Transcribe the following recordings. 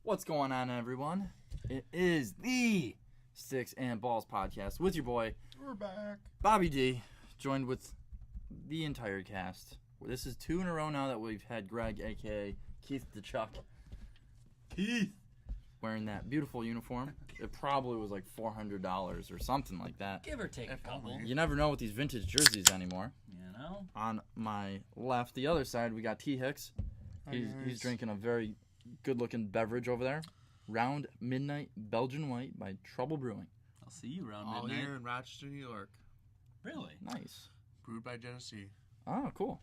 What's going on, everyone? It is the Sticks and Balls podcast with your boy, We're back. Bobby D, joined with the entire cast. This is 2 in a row now that we've had Greg, a.k.a. Keith the Chuck. Keith. Wearing that beautiful uniform. It probably was like $400 or something like that. Give or take a couple. You never know with these vintage jerseys anymore. You know? On my left, the other side, we got T. Hicks. He's drinking a very good-looking beverage over there. Round Midnight Belgian White by Trouble Brewing. I'll see you around All midnight. here in Rochester, New York. Really? Nice. Brewed by Genesee. Oh, cool.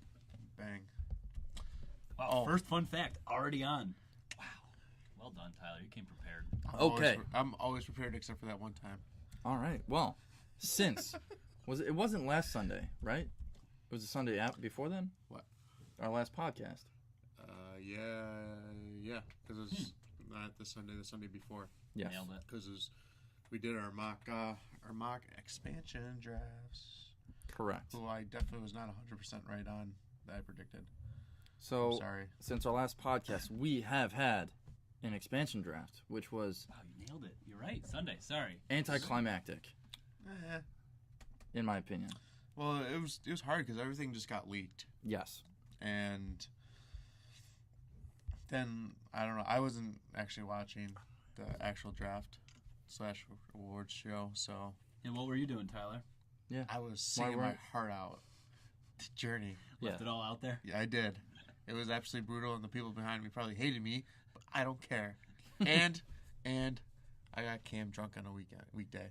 Bang. Wow, first fun fact, already on. Wow. Well done, Tyler. You came prepared. I'm always prepared except for that one time. All right. Well, since it wasn't last Sunday, right? It was the Sunday before then? What? Our last podcast. Yeah. Because it was not the Sunday before. Yes. Nailed it. Because we did our mock expansion drafts. Correct. Who I definitely was not 100% right on that I predicted. So, I'm sorry. Since our last podcast, we have had an expansion draft, which was Wow, you nailed it. You're right. Sunday. Sorry. anticlimactic, in my opinion. Well, it was hard because everything just got leaked. Yes. And then, I don't know, I wasn't actually watching the actual draft / awards show, so And what were you doing, Tyler? Yeah. I was singing my heart out. The journey. Left it all out there? Yeah, I did. It was absolutely brutal, and the people behind me probably hated me, but I don't care. And I got Cam drunk on a weekday,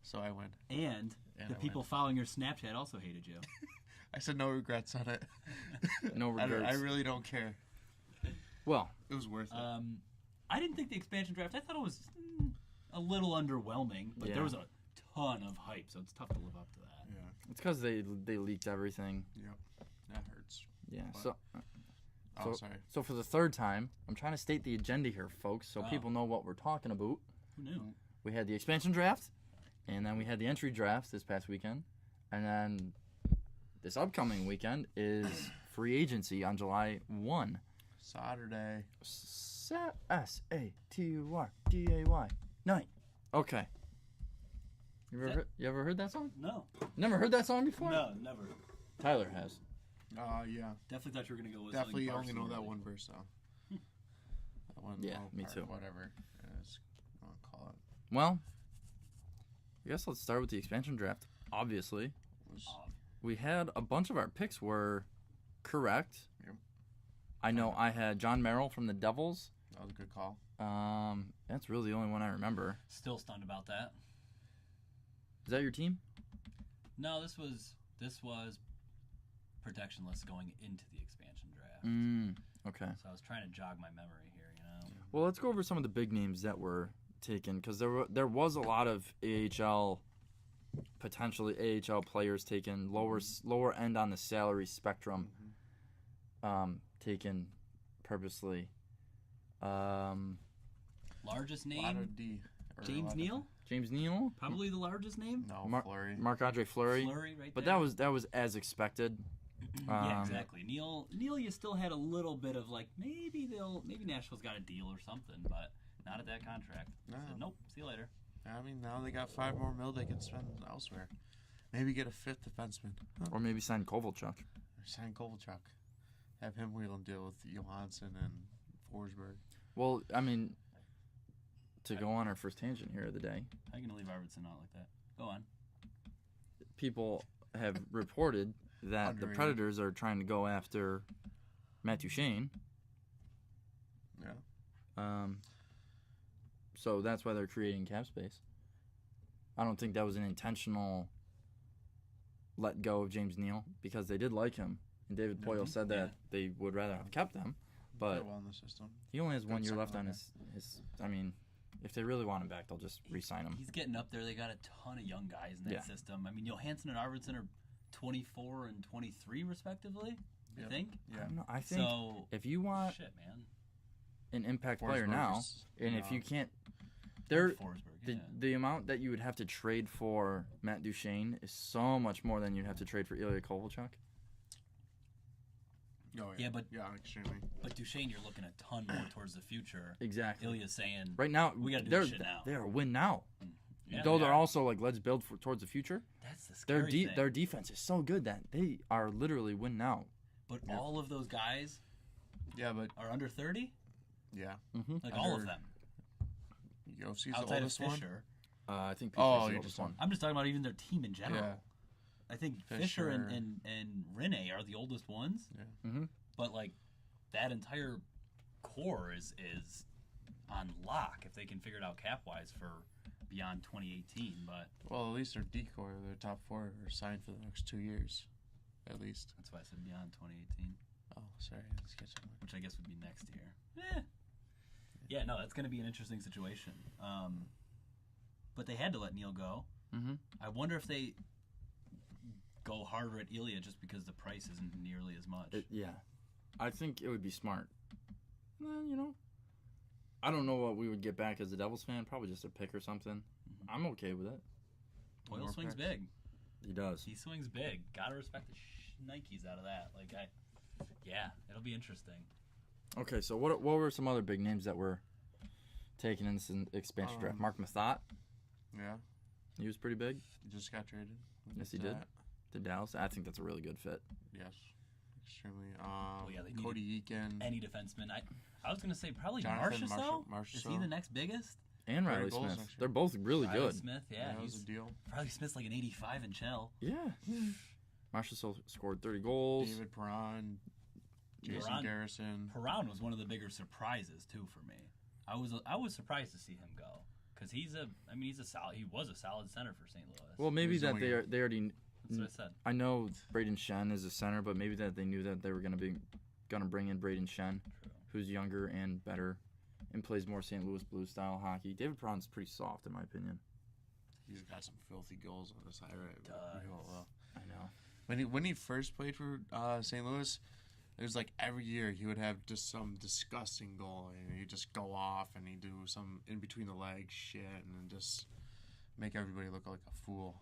so I went. And the people following your Snapchat also hated you. I said no regrets on it. No regrets. I really don't care. Well, it was worth it. I didn't think the expansion draft, I thought it was a little underwhelming, but there was a ton of hype, so it's tough to live up to that. Yeah. it's because they leaked everything. Yep. That hurts. Yeah. But- So sorry. So for the third time, I'm trying to state the agenda here, folks, so people know what we're talking about. Who knew? We had the expansion draft, and then we had the entry draft this past weekend, and then this upcoming weekend is free agency on July 1. Saturday. S-A-T-U-R-D-A-Y. Night. Okay. You ever heard that song? No. Never heard that song before? No, never. Tyler has. Yeah. Definitely thought you were going to go with Definitely something only know that Barstool one verse, though. That one Yeah, little me part, too. Whatever. I'll call it. Well, I guess let's start with the expansion draft. Obviously, we had a bunch of our picks were correct. Yep. I know I had John Merrill from the Devils. That was a good call. That's really the only one I remember. Still stunned about that. Is that your team? No, this was protection list going into the expansion draft. Okay. So I was trying to jog my memory here, you know. Well, let's go over some of the big names that were taken because there was a lot of potentially AHL players taken lower end on the salary spectrum, taken purposely. Largest A lot name? of D. James Neal? James Neal? Probably the largest name? No, Fleury. Marc-Andre Fleury. Fleury right But there. that was as expected. Yeah, exactly. Neal, you still had a little bit of like maybe Nashville's got a deal or something, but not at that contract. No. Said, nope. See you later. I mean, now they got $5 more mil they can spend elsewhere. Maybe get a 5th defenseman. Or maybe sign Kovalchuk. Or sign Kovalchuk. Have him wheel and deal with Johansson and Forsberg. Well, I mean, to go on our first tangent here of the day, How are you gonna leave Arvidsson out like that? Go on. people have reported that the Predators are trying to go after Matt Duchene. Yeah. So that's why they're creating cap space. I don't think that was an intentional let go of James Neal because they did like him. And David Poyle said that they would rather have kept him. But well in the system. He only has 1 year left on second his. I mean, if they really want him back, they'll just re-sign him. He's getting up there. They got a ton of young guys in that system. I mean, Johansson and Arvidsson are 24 and 23 respectively. I think. Yeah. I think So if you want shit, man. an impact player now, and if you can't, Forsberg, the amount that you would have to trade for Matt Duchene is so much more than you'd have to trade for Ilya Kovalchuk. Oh, Yeah, extremely. But Duchesne, you're looking a ton more towards the future. Exactly. Ilya's saying, right now, we got to do they're this shit now. they're a win now. Yeah, Though they they're are. also like, let's build towards the future. That's the scary thing. Their defense is so good that they are literally win now. But all of those guys are under 30? Yeah. Mm-hmm. Like all of them. Yossi's the Outside of oldest one. Fisher. I think Oh, Fisher's the you oldest just one. I'm just talking about even their team in general. Yeah. I think Fisher and Rene are the oldest ones. Yeah. Mm-hmm. But like that entire core is on lock if they can figure it out cap wise for beyond 2018. But Well, at least their decor, their top 4 are signed for the next 2 years, at least. that's why I said beyond 2018, Oh, sorry, let's get you. which I guess would be next year. Yeah, no, that's going to be an interesting situation. But they had to let Neil go. Mm-hmm. I wonder if they go harder at Ilya just because the price isn't nearly as much. Yeah, I think it would be smart. Then I don't know what we would get back as a Devils fan. Probably just a pick or something. Mm-hmm. I'm okay with it. Doyle More swings picks. big. He does. He swings big. Gotta respect the Nikes out of that. It'll be interesting. Okay, so what were some other big names that were taken in this expansion draft? Mark Mathot. Yeah. He was pretty big. He just got traded. Yes, he did. To Dallas. I think that's a really good fit. Yes. Extremely. They Cody Eakin. Any defenseman. I was gonna say probably Jonathan Marchessault. Is he the next biggest? And Very Riley goals, Smith. actually. They're both really Riley good. Smith, That was he's a deal. Riley Smith's like an 85 in shell. Yeah. Marchessault scored 30 goals. David Perron. Jason Perron. Garrison. Perron was one of the bigger surprises too for me. I was surprised to see him go because he was a solid center for St. Louis. Well, maybe He's that only- they already. That's what I said. I know Braden Shen is a center, but maybe that they knew that they were gonna bring in Braden Shen, True. who's younger and better, and plays more St. Louis Blues style hockey. David Perron's pretty soft in my opinion. He's got some filthy goals on the side, right? Does. I know. When he first played for St. Louis, it was like every year he would have just some disgusting goal, and he'd just go off and he'd do some in between the legs shit, and then just make everybody look like a fool.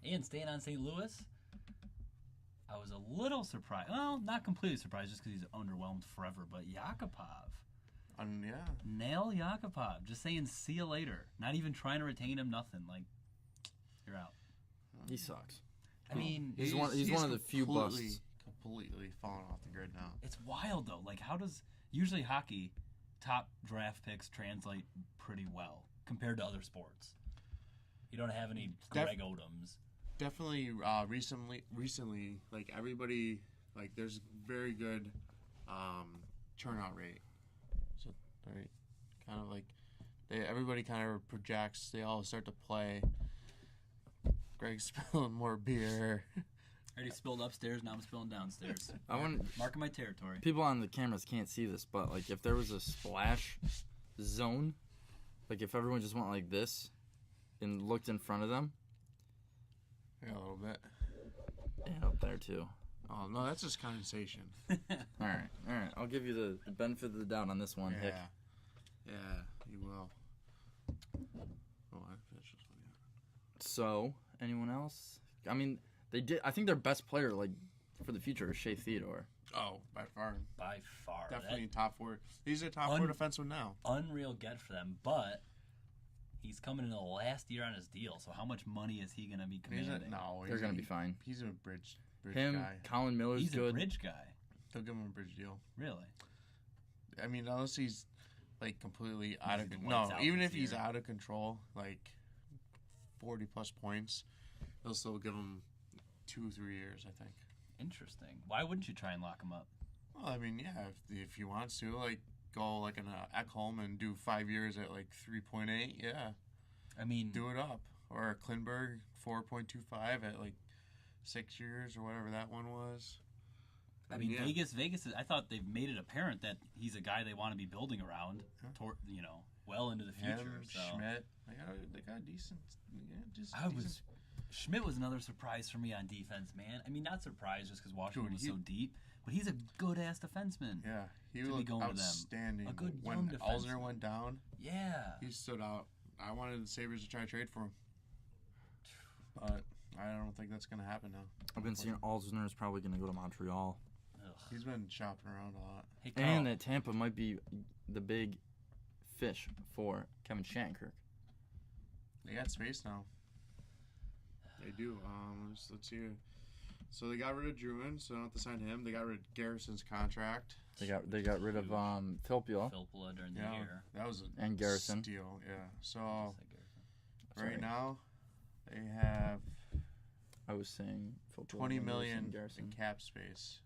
And staying on St. Louis, I was a little surprised. Well, not completely surprised, just because he's underwhelmed forever. But Yakupov, And yeah, Nail Yakupov, just saying see you later. Not even trying to retain him. Nothing. Like you're out. He sucks. I mean, He's one of the few busts. Completely falling off the grid now. it's wild though. Like how does usually hockey top draft picks translate pretty well compared to other sports? You don't have any Greg Odoms. Definitely recently, like everybody, like there's very good turnout rate. So right, kind of like everybody kind of projects. They all start to play. Greg's spilling more beer. I already spilled upstairs. Now I'm spilling downstairs. I want Marking my territory. people on the cameras can't see this, but like if there was a splash zone, like if everyone just went like this and looked in front of them, Yeah, a little bit. and up there too. Oh no, that's just condensation. All right. I'll give you the benefit of the doubt on this one, Yeah, Hick. yeah, you will. Oh, I finished this one. Yeah. So, anyone else? I mean, they did. I think their best player, like for the future, is Shea Theodore. Oh, by far, By far. definitely top 4. He's a top 4 defenseman now. Unreal get for them, but he's coming into the last year on his deal. So how much money is he going to be commanding? They're gonna be fine. He's a bridge Him, guy. Colin Miller's He's good. a bridge guy. They'll give him a bridge deal. Really? I mean, unless he's like completely out of the control. lights No, out even this if he's year. out of control, like 40 plus points, they'll still give him 2-3 years, I think. Interesting. Why wouldn't you try and lock him up? Well, I mean, yeah, if he wants to, like, go like an Ekholm and do 5 years at like 3.8, yeah, I mean, do it up. Or a Klinberg 4.25 at like 6 years or whatever that one was. I mean, yeah. Vegas. I thought they've made it apparent that he's a guy they want to be building around, toward, well into the future. Him, So Schmidt, they got decent. Yeah, Schmidt was another surprise for me on defense, man. I mean, not surprised just because Washington Dude, was so deep, but he's a good ass defenseman. Yeah, he to be looked going to them. outstanding. A good when young Alzner defenseman. went down, Yeah. he stood out. I wanted the Sabres to try to trade for him, but I don't think that's gonna happen now. I've been seeing Alzner is probably going to go to Montreal. Ugh. He's been shopping around a lot. Hey, Carl, And that Tampa might be the big fish for Kevin Shattenkirk. They got space now. They do. Let's see. So they got rid of Druin, so they don't have to sign him. They got rid of Garrison's contract. They got rid of Filppula Filppula during the Yeah, year. that was a and Garrison. steal. Yeah. So Sorry. right now they have I was saying Filppula, 20 and million Garrison. in cap space.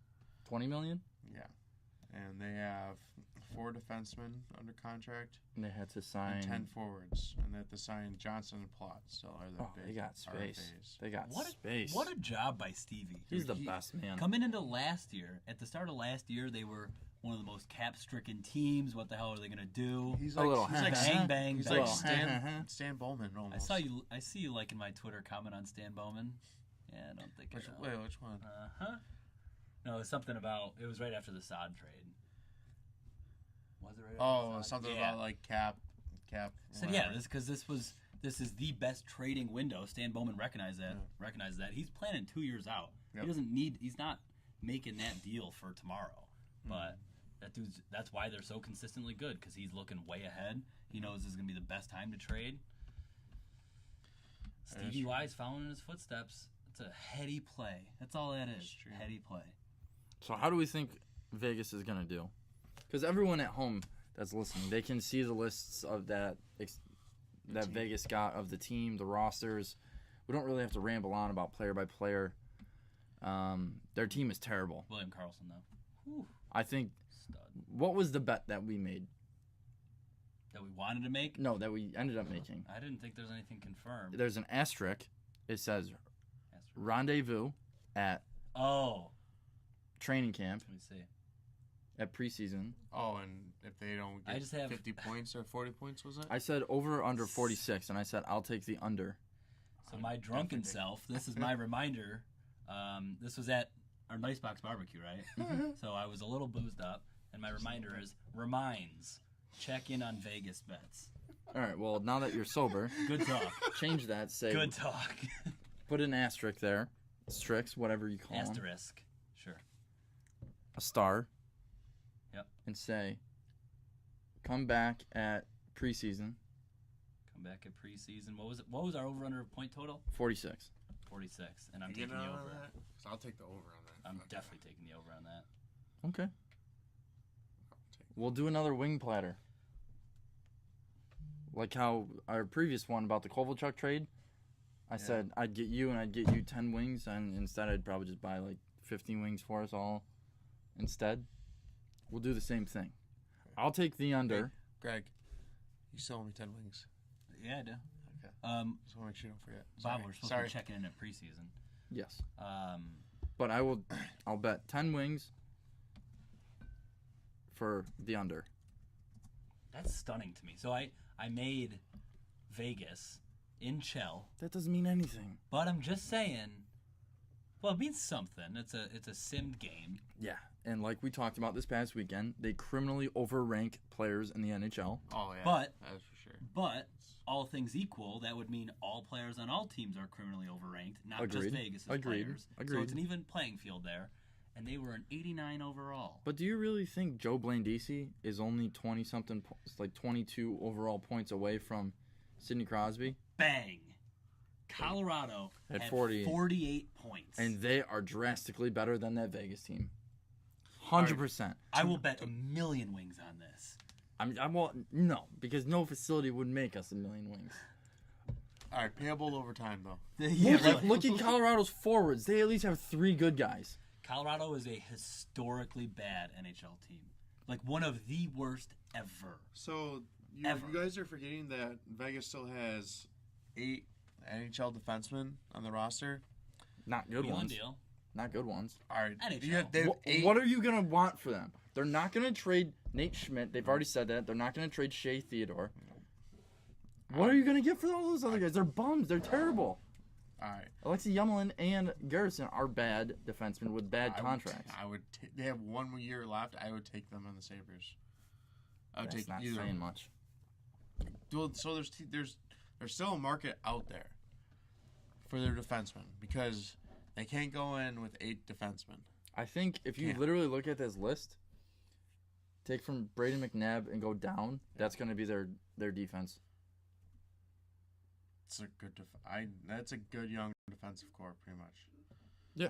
20 million? Yeah. And they have 4 defensemen under contract And they had to sign. and 10 forwards, and they have to sign Johnson and Plot. So are the big they got space. RFAs. They got space. What a job by Stevie. He's the best man. Coming into last year, at the start of last year, they were one of the most cap-stricken teams. What the hell are they gonna do? He's A like, little he's like bang, bang, He's bang. like Stan Bowman almost. I see you liking my Twitter comment on Stan Bowman. Yeah, I don't think. Which one? No, it was something about. It was right after the Sod trade. Was it right? Oh, after the Sod? something Yeah. about like cap. So yeah, this is the best trading window. Stan Bowman recognized that. Recognized that. He's planning 2 years out. Yep. He doesn't need. He's not making that deal for tomorrow. But that's why they're so consistently good, because he's looking way ahead. He knows this is gonna be the best time to trade. Stevie Y's following in his footsteps. It's a heady play. That's all that is. true. Heady play. So how do we think Vegas is going to do? Because everyone at home that's listening, they can see the lists of that Vegas got of the team, the rosters. We don't really have to ramble on about player by player. Their team is terrible. William Karlsson, though. Whew, I think, stud. what was the bet that we made? That we wanted to make? No, that we ended up making. I didn't think there's anything confirmed. There's an asterisk. It says That's- rendezvous at Oh, training camp let me see. at preseason. Oh, and if they don't I get just have- 50 points or 40 points, was it? I said over or under 46, and I said I'll take the under. So my drunken self, this is my reminder. This was at our Nice Box Barbecue, right? So I was a little boozed up, and my reminder is reminds. Check in on Vegas bets. All right, well, now that you're sober, Good talk. change that. Say, Good talk. put an asterisk there. Strix, whatever you call them. Asterisk. Sure. A star. Yep. And say, come back at preseason, Come back at preseason. What was our over-under point total? 46. 46. And I'm You taking getting the on over. that? 'Cause I'll take the over on that. I'm definitely taking the over on that. Okay. We'll do another wing platter. Like how our previous one about the Kovalchuk trade, I said I'd get you and I'd get you 10 wings, and instead I'd probably just buy like 15 wings for us all instead. We'll do the same thing. I'll take the under. Greg, you still owe me 10 wings. Yeah, I do. Okay. Just Just want to make sure you don't forget. Bob, we're supposed to be checking in at preseason. Yes. Um, But I'll bet 10 wings for the under. that's stunning to me. So I made Vegas in Chell, That doesn't mean anything. but I'm just saying. Well, it means something. It's a simmed game. Yeah. And like we talked about this past weekend, they criminally overrank players in the NHL. Oh, yeah. But- That's for sure. But all things equal, that would mean all players on all teams are criminally overranked, not just Agreed. Vegas' Agreed. players. So Agreed. it's an even playing field there. And they were an 89 overall. But do you really think Joe Blandisi is only 20-something, like 22 overall points away from Sidney Crosby? Bang! Colorado At had 48 points. And they are drastically better than that Vegas team. 100%. I will bet 1,000,000 wings on this. I won't, no, because no facility would make us 1,000,000 wings. All right, payable overtime, though. Look at Colorado's forwards. They at least have 3 good guys. Colorado is a historically bad NHL team. Like one of the worst ever. So, you Ever. guys are forgetting that Vegas still has 8 NHL defensemen on the roster. Not good Wheeling ones. deal. Not good ones. All right. NHL. They have 8. What are you going to want for them? They're not going to trade Nate Schmidt. They've already said that. They're not going to trade Shea Theodore. What are you going to get for all those other guys? They're bums. They're terrible. All right. Alexei Yemlin and Garrison are bad defensemen with bad contracts. They have 1 year left. I would take them on the Sabres. I would That's take not either. saying much. Well, so there's still a market out there for their defensemen because they can't go in with 8 defensemen. I think if you literally look at this list, take from Braden McNabb and go down, that's going to be their defense. It's a good that's a good young defensive core, pretty much. Yeah.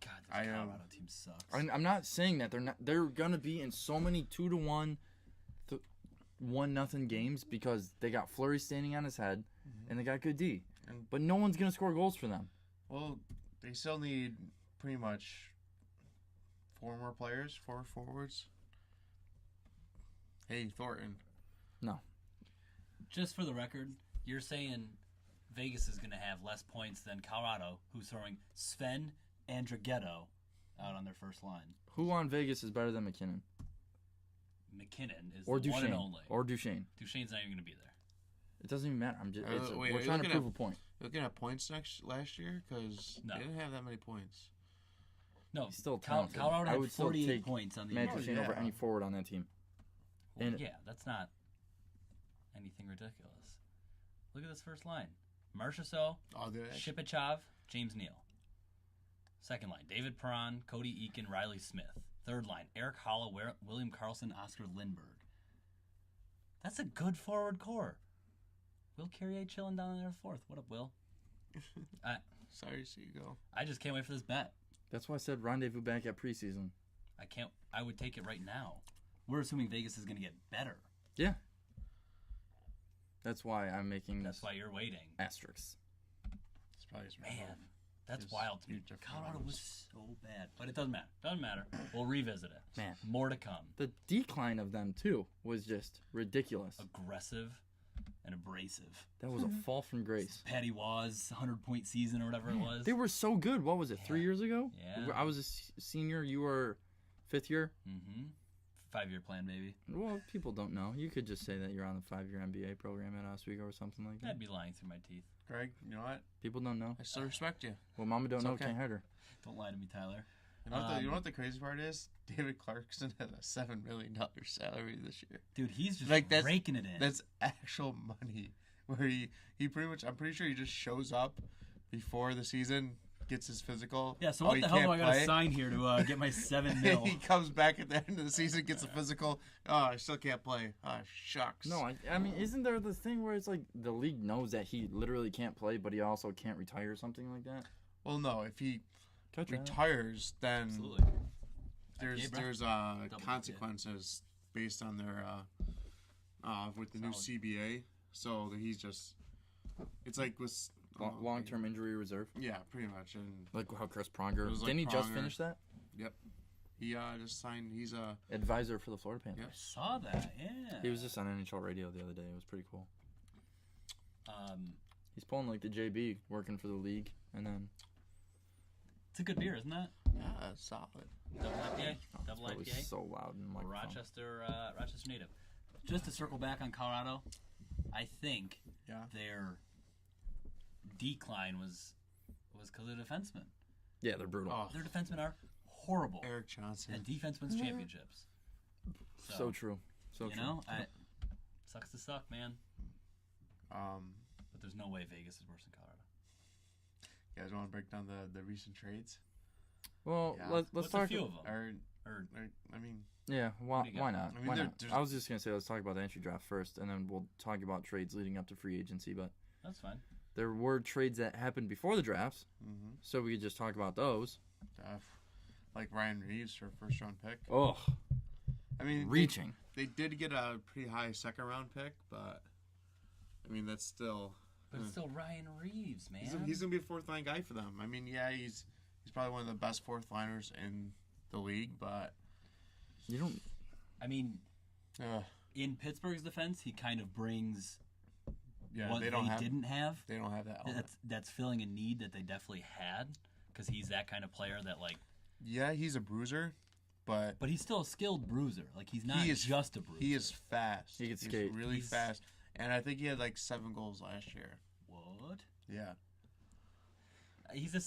God, this Colorado team sucks. I'm not saying that they're going to be in so many 2-1, 1-0 games because they got Fleury standing on his head and they got good D. But no one's going to score goals for them. Well, they still need pretty much 4 more players, 4 forwards. Hey, Thornton. No. Just for the record, you're saying Vegas is going to have less points than Colorado, who's throwing Sven and Draghetto out on their first line. Who on Vegas is better than McKinnon? McKinnon is or the Duchesne. one and only. Or Duchesne. Duchesne's not even going to be there. It doesn't even matter. Wait, we're trying to prove a point. Looking at points last year? Because they didn't have that many points. No, He's still talented. Colorado I had would still 48 take points on the Matt year. Duchesne over any forward on that team. Well, yeah, that's not anything ridiculous. Look at this first line. Marchessault, Shipichov, James Neal. Second line, David Perron, Cody Eakin, Riley Smith. Third line, Eric Holla, William Karlsson, Oscar Lindberg. That's a good forward core. Will Carrier chilling down there fourth. What up, Will? Sorry to see you go. I just can't wait for this bet. That's why I said rendezvous back at preseason. I would take it right now. We're assuming Vegas is going to get better. Yeah. That's why I'm making That's why you're waiting. asterisks. It's probably Man, that's wild to me. Colorado was so bad. But it doesn't matter. Doesn't matter. We'll revisit it. Man. More to come. The decline of them, too, was just ridiculous. Aggressive and abrasive. That was a fall from grace. Patty Waz, 100-point season or whatever it was. They were so good. What was it, 3 years ago? Yeah. I was a senior. You were fifth year? Mm-hmm. 5-year plan, baby. Well, people don't know. You could just say that you're on the 5-year MBA program at Oswego or something like that. I'd be lying through my teeth. Greg, you know what? People don't know. I still respect you. Well, Mama don't know, okay. Can't hurt her. Don't lie to me, Tyler. You know what the crazy part is? David Clarkson has a $7 million salary this year. Dude, he's just like raking it in. That's actual money. Where he pretty much, I'm pretty sure he just shows up before the season, gets his physical. Yeah, so what the hell do I got to sign here to get my $7 million? He comes back at the end of the season, gets a physical. Oh, I still can't play. Oh, shucks. No, I mean, isn't there this thing where it's like the league knows that he literally can't play, but he also can't retire or something like that? Well, no. If he retires, then Absolutely. there's consequences based on their with the new CBA. So that he's just, it's like with long-term injury reserve. Yeah, pretty much, and like how Chris Pronger. Like Didn't he just Pronger. finish that? Yep. He just signed. He's a advisor for the Florida Panthers. Yep. I saw that. Yeah. He was just on NHL radio the other day. It was pretty cool. He's pulling like the JB, working for the league, and then. It's a good beer, isn't it? Yeah, solid. Double IPA. Double Probably IPA. so loud in my Rochester native. Just to circle back on Colorado, I think their decline was because of defensemen. Yeah, they're brutal. Oh. Their defensemen are horrible. Eric Johnson. And defense wins championships. So true. So you true. know, sucks to suck, man. But there's no way Vegas is worse than Colorado. You guys want to break down the recent trades? Well, let's What's talk. A few of them? I mean, yeah, why not? I mean, Why not? I was just gonna say let's talk about the entry draft first, and then we'll talk about trades leading up to free agency. But that's fine. There were trades that happened before the drafts, so we could just talk about those. Like Ryan Reeves for a first-round pick. Oh, I mean, reaching. They did get a pretty high second-round pick, but I mean that's still. But it's still Ryan Reeves, man. He's gonna be a fourth-line guy for them. I mean, yeah, he's probably one of the best fourth-liners in the league, but you don't. I mean, in Pittsburgh's defense, he kind of brings. Yeah, what they didn't have. They don't have that. That's filling a need that they definitely had because he's that kind of player that like. Yeah, he's a bruiser, but he's still a skilled bruiser. Like he's not just a bruiser. He is fast. He can skate. He's really fast, and I think he had like 7 goals last year. What? Yeah. He's a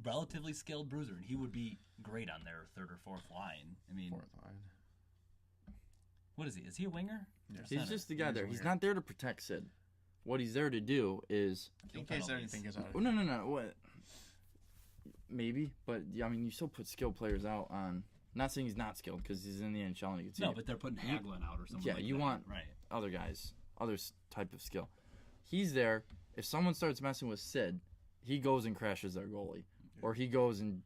relatively skilled bruiser, and he would be great on their third or fourth line. I mean, fourth line. What is he? Is he a winger? Yeah. He's just the guy there. He's not there to protect Sid. what he's there to do is In case anything gets out of no. What? Maybe, but I mean, you still put skilled players out on. Not saying he's not skilled because he's in the NHL and you can see. No, but they're putting Hagelin out or something. Yeah, like you that. want right. other guys, type of skill. He's there. If someone starts messing with Sid, he goes and crashes their goalie, or he goes and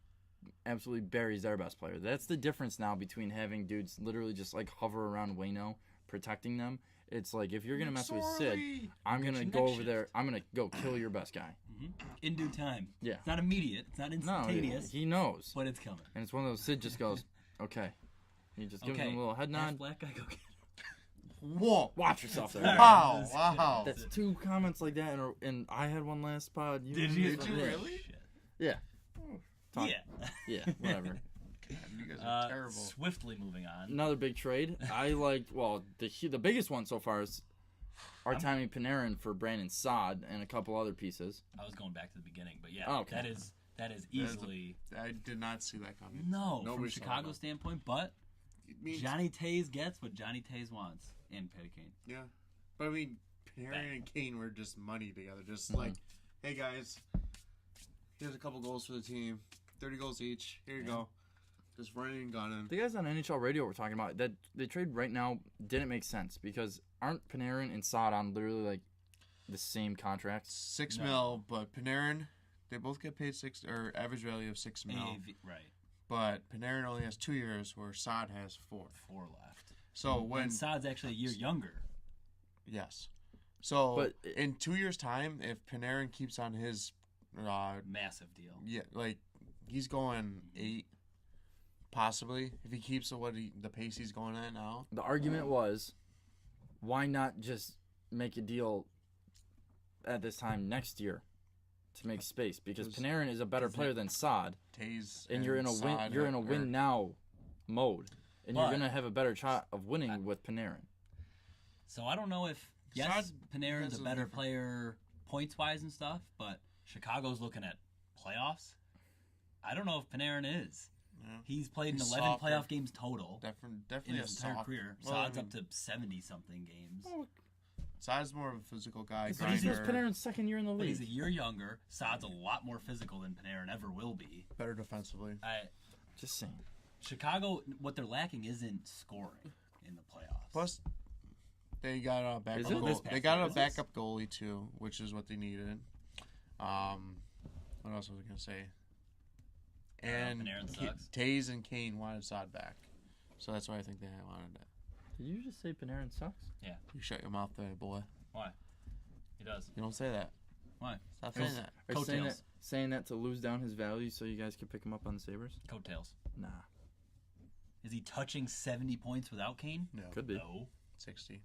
absolutely buries their best player. That's the difference now between having dudes literally just like hover around Wayno protecting them. It's like if you're gonna mess with Sid, I'm gonna go over there. I'm gonna go kill your best guy in due time. Yeah, it's not immediate. It's not instantaneous. No, he knows, but it's coming. And it's one of those. Sid just goes, okay. He just gives him a little head nod. Black guy, go get him. Whoa! Watch yourself there. Wow! That's 2 comments like that, and I had one last pod. Did you really? Yeah. Yeah, whatever. God, you guys are terrible. Swiftly moving on. Another big trade. I liked. Well, the biggest one so far is Artemi Panarin for Brandon Saad and a couple other pieces. I was going back to the beginning, but yeah, that is easily. I did not see that coming. No, from Chicago's standpoint, but Johnny Tays gets what Johnny Tays wants in Petty Kane. Yeah, but I mean, Panarin and Kane were just money together. Just like, hey guys, here's a couple goals for the team, 30 goals each. Here you go. Just running and gunning. The guys on NHL radio were talking about that the trade right now didn't make sense because aren't Panarin and Saad on literally like the same contracts? 6 mil, but Panarin, they both get paid 6 or average value of 6 mil. Right. But Panarin only has 2 years, where Saad has 4. 4 left. So when Saad's actually a year younger. Yes. So but in 2 years' time, if Panarin keeps on his massive deal, yeah, like he's going 8. Possibly, if he keeps the pace he's going at now. The argument was, why not just make a deal at this time next year to make space? Because Panarin is a better player than Saad. Tays and you're in a win now mode, and you're gonna have a better shot of winning with Panarin. So I don't know if Panarin's a better player points wise and stuff, but Chicago's looking at playoffs. I don't know if Panarin is. Yeah. He's played in 11 playoff games total. Definitely in his entire career. Saad's up to 70-something games. Saad's more of a physical guy. He's Panarin's second year in the league. But he's a year younger. Saad's a lot more physical than Panarin ever will be. Better defensively. Just saying. Chicago, what they're lacking isn't scoring in the playoffs. Plus, they got a backup goalie. They got a backup goalie too, which is what they needed. What else was I gonna say? And Tays and Kane wanted Saad back, so that's why I think they wanted it. Did you just say Panarin sucks? Yeah. You shut your mouth there, boy. Why? He does. You don't say that. Why? Stop saying that. Are you saying that to lose down his value so you guys can pick him up on the Sabres? Coattails. Nah. Is he touching 70 points without Kane? No. Could be. No. 60.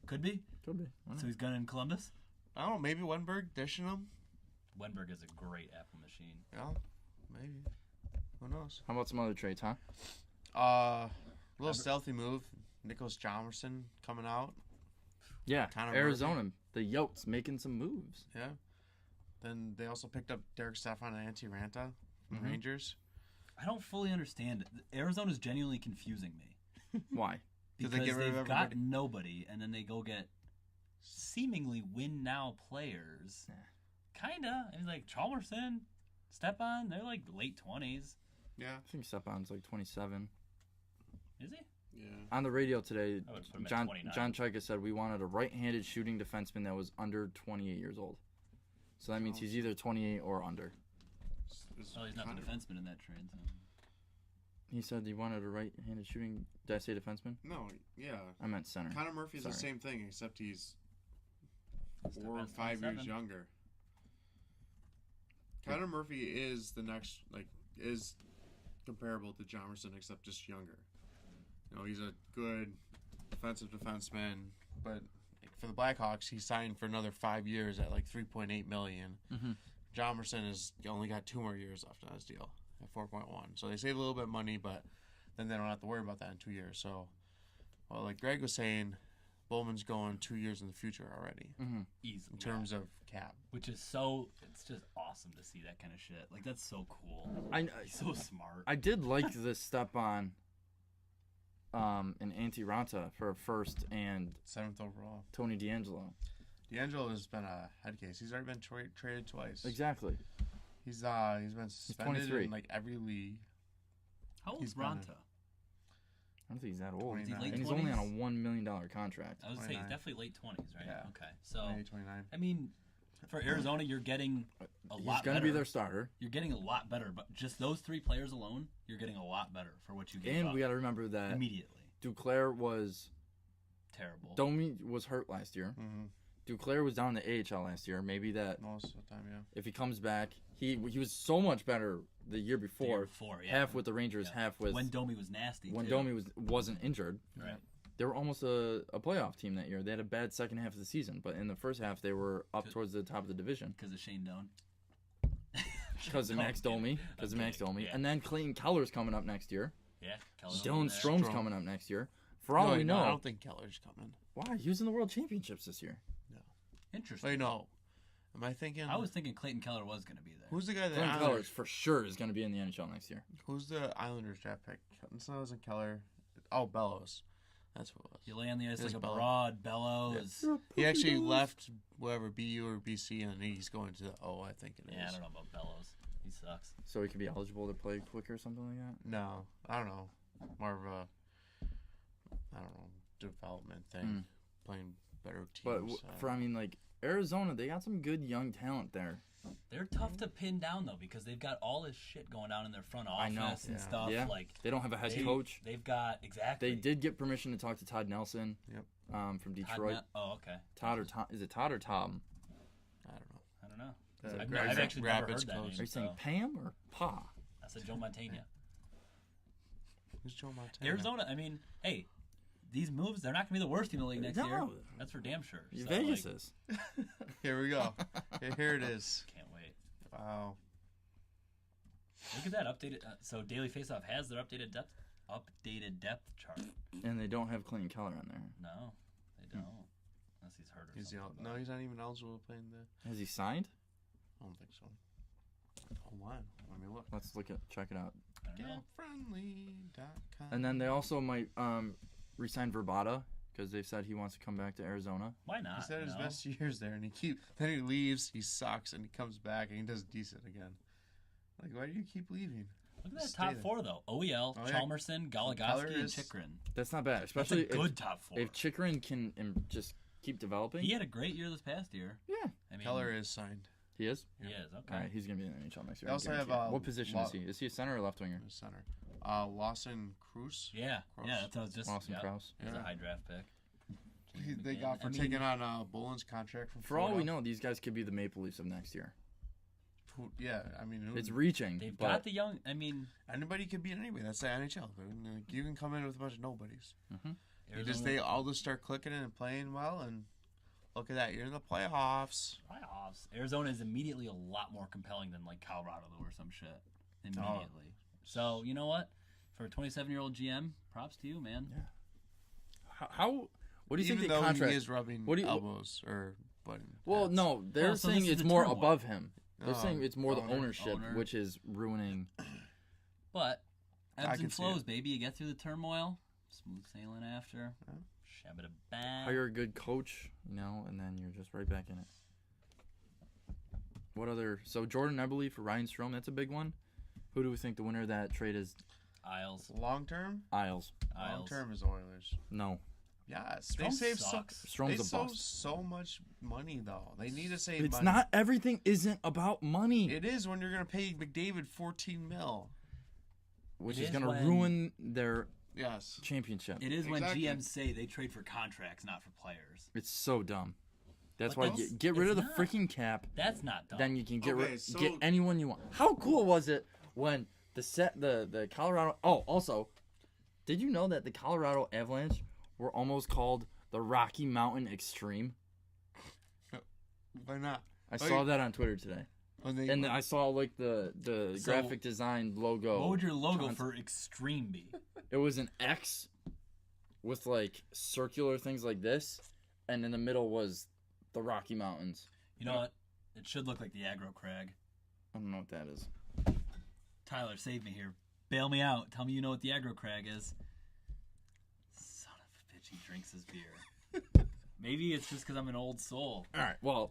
Could be? Could be. So he's gunning Columbus? I don't know. Maybe Wenberg dishing him? Wenberg is a great apple machine. Yeah. Maybe. Who knows? How about some other trades, huh? A little stealthy move. Nicholas Jomerson coming out. Yeah. Arizona. The Yotes making some moves. Yeah. Then they also picked up Derek Stepan and Antti Ranta from the Rangers. I don't fully understand it. Arizona's genuinely confusing me. Why? Because they've got nobody, and then they go get seemingly win-now players. Kinda. I mean, like Chalmerson, Stepan, they're like late 20s. Yeah. I think Stepan's like 27. Is he? Yeah. On the radio today, John 29. Chaika said we wanted a right-handed shooting defenseman that was under 28 years old. So that means he's either 28 or under. Well, he's not the defenseman in that trade. So. He said he wanted a right-handed shooting. Did I say defenseman? No, yeah. I meant center. Connor Murphy's the same thing, except he's 4 or 5 years younger. Connor Murphy is is comparable to Jomerson, except just younger. You know, he's a good defensive defenseman, but for the Blackhawks, he signed for another 5 years at like $3.8 million. Mm-hmm. Jomerson has only got 2 more years left on his deal at 4.1. So they save a little bit of money, but then they don't have to worry about that in 2 years. So, well, like Greg was saying, Bowman's going 2 years in the future already. Mm-hmm. Easily. In terms of cap. Which is it's just awesome to see that kind of shit. Like, that's so cool. He's so smart. I did like this step on and Antti Ranta for a first and 7th overall. Tony DeAngelo. D'Angelo has been a head case. He's already been traded twice. Exactly. He's been suspended 23. in like every league. How old's He's been Ronta? I don't think he's that old. Is he 29. late And he's only on a 20s? $1 million contract. I was gonna say he's 29. definitely late 20s, right? Yeah. Okay. So 29. I mean, for Arizona, you're getting a He's lot going to better. be their starter. You're getting a lot better, but just those 3 players alone, you're getting a lot better for what you gave And up we got to remember that immediately. Duclair was Terrible. Domi was hurt last year. Mm-hmm. Duclair was down in the AHL last year. Maybe that Most of the time, yeah. if he comes back, he was so much better the year The before. year before, yeah. Half with the Rangers, Yeah. half with when Domi was nasty. when too. Domi wasn't injured. Right. They were almost a playoff team that year. They had a bad second half of the season, but in the first half they were up Good. towards the top of the division Because of Shane Doan. because of Max Domi. Because of Max Domi, Yeah. and then Clayton Keller's coming up next year. Yeah. Keller's Dylan there. Strom's Strome. coming up next year. For all we know, I don't think Keller's coming. why he was in the World Championships this year. Interesting. Wait, no. Am I thinking? I was thinking Clayton Keller was going to be there. Who's the guy that? Clayton Keller for sure is going to be in the NHL next year. Who's the Islanders draft pick? It's not wasn't Keller. Oh, Bellows. That's what it was. You lay on the ice It was like a Bellows. broad bellows. He actually left whatever BU or BC, and he's going to the O. I think it is. Yeah, I don't know about bellows. He sucks. So he could be eligible to play quicker or something like that. No, I don't know. More of a, I don't know, development thing. Playing better But teams. like Arizona, they got some good young talent there. They're tough to pin down though because they've got all this shit going on in their front I know. office and Yeah. stuff. Yeah. Like They don't have a head coach. They've got exactly. They did get permission to talk to Todd Nelson. Yep. From Todd Detroit. okay. Todd or Tom? Is it Todd or Tom? I don't know. I don't know. The I've actually never heard Rapids that coach. name. Are you saying So Pam or Pa? that's a Joe Montana. Who's Joe Montana? Arizona. I mean, hey, these moves they're not going to be the worst team in the league next year. No. That's for damn sure. So, Vegas like, is. Here we go. Here it is. Can't wait. Wow. Look at that updated. So Daily Faceoff has their updated depth chart. And they don't have Clayton Keller on there. No, they don't. Unless he's hurt or He's something. no, he's not even eligible to play in the. Has he signed? I don't think so. Hold on. Let me look. Let's check it out. I don't know. GetFriendly.com. And then they also might re-sign Verbata because they've said he wants to come back to Arizona. Why not? He said you his know? best years there, and then he leaves, he sucks, and he comes back and he does decent again. Like, why do you keep leaving? Look at that Stay top there. 4 though. OEL, Oh, yeah. Chalmerson, Keller Goligoski, and is- Chikrin. That's not bad, That's especially a good top 4. if Chikrin can just keep developing. He had a great year this past year. Yeah, I mean, Keller is signed. he is. He is okay. All right, he's gonna be in the NHL next year. They I also have, guarantee it. What position is he? Is he a center or left winger? In the center. Lawson Cruz. Yeah, Cross. yeah. That's what I was just. Lawson yeah, Krause. He's a Yeah. high draft pick. They got for I mean- taking on Boland's contract from For all we Florida. know, these guys could be the Maple Leafs of next year. Yeah, I mean, It's reaching, They've but got the young. I mean, anybody could be anyway. That's the NHL. Like, you can come in with a bunch of nobodies. Arizona, They all just start clicking in and playing well, and look at that. You're in the playoffs. playoffs. Arizona is immediately a lot more compelling than like Colorado or some shit. Immediately. So you know what? For a 27-year-old GM, props to you, man. Yeah. How? What do you Even think the though contract? he is rubbing what do you- elbows or butting. Well, heads. no, they're Well, so saying this is it's the more turmoil. above him. They're Oh, saying it's more the owner. ownership, Owner. which is ruining. But I ebbs can and see flows, it. baby. You get through the turmoil, smooth sailing after. Yeah. Shabba bang. Hire a good coach, and then you're just right back in it. What other? So Jordan Eberle for Ryan Strome, that's a big one. Who do we think the winner of that trade is? Isles. Long term. Isles. Long term is Oilers. No. Yes, they Strome save sucks. Strome's a They save bust. so much money though. They need to save. It's money. not everything. Isn't about money, It is when you're gonna pay McDavid $14 million. which It is is going to when- ruin their Yes. championship. It is Exactly. when GMs say they trade for contracts, not for players. It's so dumb. That's But why that's- get rid of the it's not. freaking cap. That's not dumb. Then you can get Okay, so- get anyone you want. How cool was it when the Colorado? Oh, also, did you know that the Colorado Avalanche were almost called the Rocky Mountain Extreme? Why not? I saw that on Twitter today, When they, and I saw like the So, graphic design logo. what would your logo John's- for Extreme be? It was an X with like circular things like this, and in the middle was the Rocky Mountains. You know what? It should look like the Aggro Crag. I don't know what that is. Tyler, save me here. Bail me out. Tell me you know what the Aggro Crag is. Son of a bitch, he drinks his beer. Maybe it's just because I'm an old soul. All right. Well,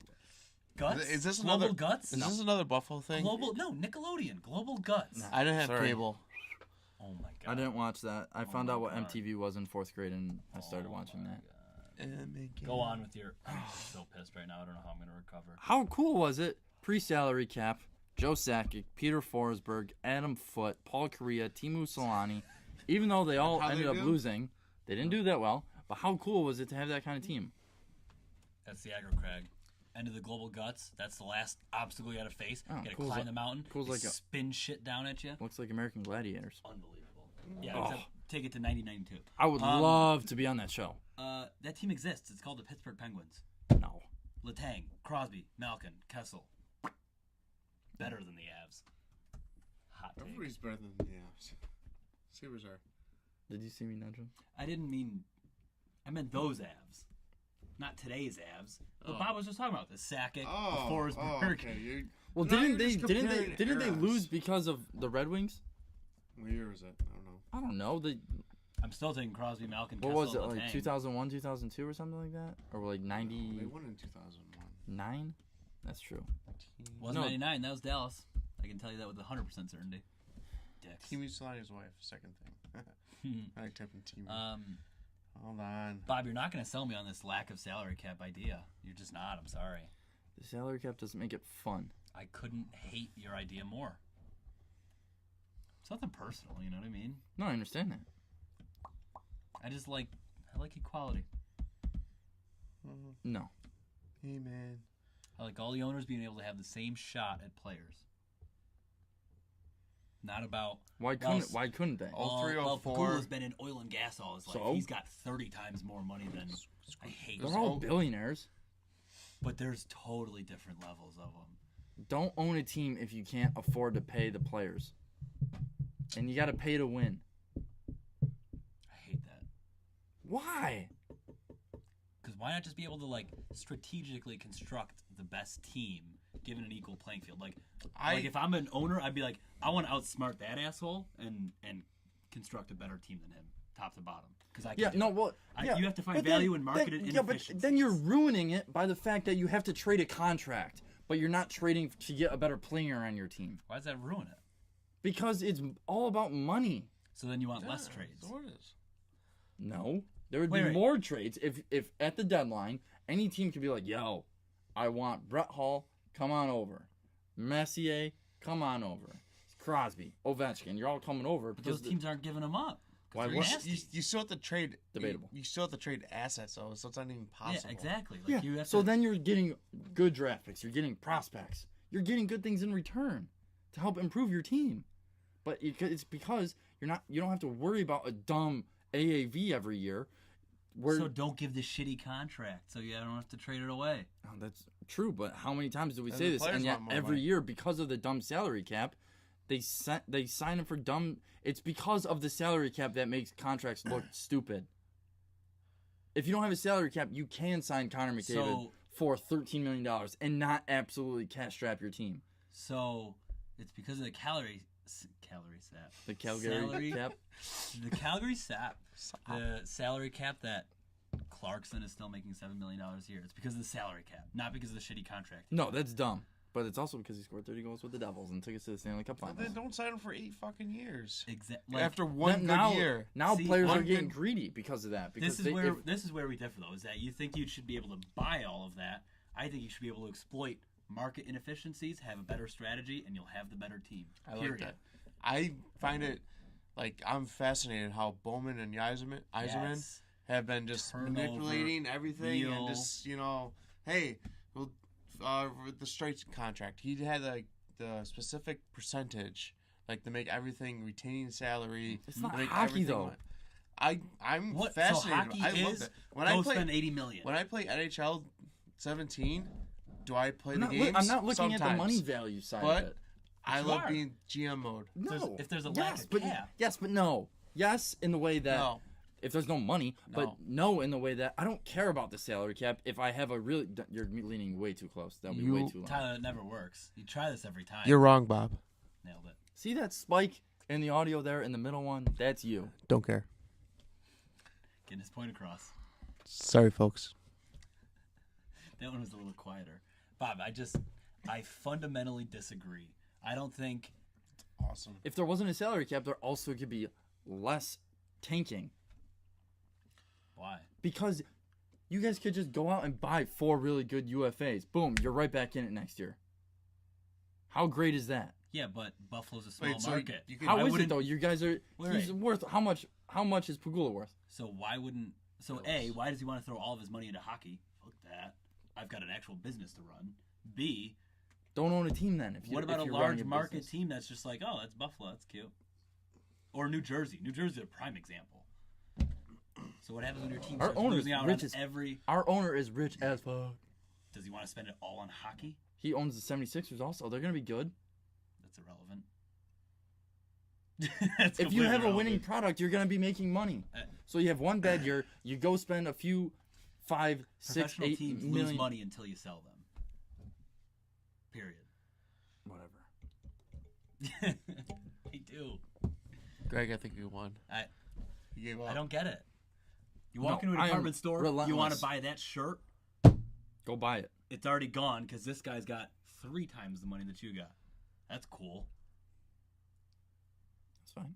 Guts? Is this Global another Guts? Is this another Buffalo thing? Nickelodeon. Global Guts. No. I didn't have Sorry. cable. Oh my god. I didn't watch that. I found my out what God. MTV was in 4th grade, and I started watching that. Go on with your. I'm so pissed right now. I don't know how I'm gonna recover. How cool was it? Pre-salary cap. Joe Sakic, Peter Forsberg, Adam Foote, Paul Kariya, Timu Solani. Even though they all How'd ended they up do? losing, they didn't do that well. But how cool was it to have that kind of team? That's the aggro crag. End of the global guts. That's the last obstacle you gotta face. Oh, You gotta cool's climb like- the mountain. cool's They like a- spin shit down at you. Looks like American Gladiators. Unbelievable. Yeah, Oh. except take it to 1992. I would love to be on that show. That team exists. It's called the Pittsburgh Penguins. No. Letang, Crosby, Malkin, Kessel. Better than the Avs. Hot take. Everybody's better than the Avs. Sabres are. Did you see me nudge him? I didn't mean. I meant those Avs. Not today's Avs. What Oh. Bob was just talking about. The Sakic, the Oh, Forsberg. okay. Well, No, didn't you're they just didn't they comparing didn't they eras. lose because of the Red Wings? What year was it? I don't know. I don't know. They I'm still taking Crosby, Malkin, what Kessel, was it Letang. like 2001, 2002 or something like that, or like They 99? won in 2001. That's true. Wasn't No. 99. That was Dallas. I can tell you that with 100% certainty. Dicks. Team Solani's wife, second thing. I like typing team. Hold on. Bob, you're not going to sell me on this lack of salary cap idea. You're just not. I'm sorry. The salary cap doesn't make it fun. I couldn't hate your idea more. It's nothing personal, you know what I mean? No, I understand that. I like equality. No. Hey, man. I like all the owners being able to have the same shot at players. Not about Why couldn't they? All three, all well, four. Pagula's been in oil and gas all his life. So? He's got 30 times more money than I hate. They're all billionaires. But there's totally different levels of them. Don't own a team if you can't afford to pay the players. And you got to pay to win. I hate that. Why? Because why not just be able to like strategically construct the best team given an equal playing field? Like if I'm an owner, I'd be like, I want to outsmart that asshole and construct a better team than him, top to bottom. Because I can do it. You have to find value in marketed inefficiencies. But then you're ruining it by the fact that you have to trade a contract, but you're not trading to get a better player on your team. Why does that ruin it? Because it's all about money. So then you want less trades. So it is. No. There would Wait. be more trades if at the deadline, any team could be like, yo, I want Brett Hull, come on over. Messier, come on over. Crosby, Ovechkin, you're all coming over. But those teams aren't giving them up. Why They're would- nasty. You still have to trade. Debatable. You still have to trade assets, though, so it's not even possible. Yeah, exactly. Like Yeah, you have so to, then you're getting good draft picks. You're getting prospects. You're getting good things in return to help improve your team. But it's because you don't have to worry about a dumb AAV every year. So don't give the shitty contract so you don't have to trade it away. Oh, that's true, but how many times do we And say the this? players And yet want more every money. year, because of the dumb salary cap, they sign them for dumb. It's because of the salary cap that makes contracts look stupid. If you don't have a salary cap, you can sign Connor McDavid for $13 million and not absolutely cash strap your team. So it's because of the salary cap. The Calgary cap. The Calgary sap. The salary cap that Clarkson is still making $7 million a year. It's because of the salary cap, not because of the shitty contract. No, that's dumb. But it's also because he scored 30 goals with the Devils and took us to the Stanley Cup But Finals. then don't sign him for 8 fucking years. Exactly. After one good year. Now See, players are one getting good- greedy because of that. Because This is where we differ, though. Is that you think you should be able to buy all of that? I think you should be able to exploit market inefficiencies, have a better strategy, and you'll have the better team. I like Period. that. I find it, I'm fascinated how Bowman and Yzerman Yes. have been just Turnover, manipulating everything Neal. and just, hey, well, with the Straits contract, he had the specific percentage, to make everything retaining salary. It's not to make hockey, everything though. I'm What? fascinated. So hockey I love is that. go spend $80 million. When I play NHL 17, do I play I'm the not, games? I'm not looking at the Sometimes. money value side But of it. I you love are. being GM mode. No. If there's a lack of but cap. yes, but no. Yes, in the way that No. if there's no money, but No. no in the way that I don't care about the salary cap. If I have a really, you're leaning way too close. That'll be way too long. Tyler, it never works. You try this every time. You're wrong, Bob. Nailed it. See that spike in the audio there in the middle one? That's you. Don't care. Getting his point across. Sorry, folks. That one was a little quieter. Bob, I fundamentally disagree. I don't think... Awesome. If there wasn't a salary cap, there also could be less tanking. Why? Because you guys could just go out and buy 4 really good UFAs. Boom, you're right back in it next year. How great is that? Yeah, but Buffalo's a small so market. you could- How is it though? You guys are. Wait. He's worth how much? How much is Pagula worth? So why wouldn't... So A, why does he want to throw all of his money into hockey? Fuck that. I've got an actual business to run. B, Don't own a team then. what about a large market team that's just like, oh, that's Buffalo, that's cute. Or New Jersey. New Jersey is a prime example. So what happens when your team Our starts owner's losing out rich on as- every... Our owner is rich as fuck. Does he want to spend it all on hockey? He owns the 76ers also. They're gonna be good. That's irrelevant. That's If you completely have a irrelevant. winning product, you're gonna be making money. So you have one bad year. You go spend a few, 5, 6, Professional 8 teams million. lose money until you sell them. Period. Whatever. They do. Greg, I think you won. You gave up. I don't get it. You walk No, into I a am department store, you want relentless. to buy that shirt, Go buy it. it's already gone because this guy's got 3 times the money that you got. That's cool. That's fine.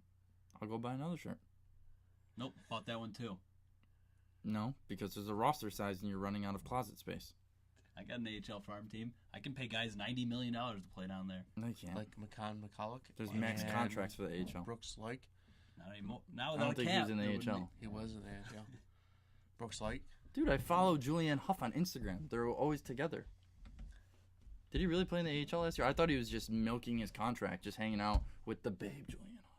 I'll go buy another shirt. Nope, bought that one too. No, because there's a roster size and you're running out of closet space. I got an AHL farm team. I can pay guys $90 million to play down there. No, you can't. Like McCann McCulloch. There's max and contracts for the AHL. Brooks Lake. Not anymore. Now I without don't a think he cap. was in the there wouldn't AHL. He was in the NHL. Brooks Lake. Dude, I follow Julianne Hough on Instagram. They're always together. Did he really play in the AHL last year? I thought he was just milking his contract, just hanging out with the babe Julianne Hough.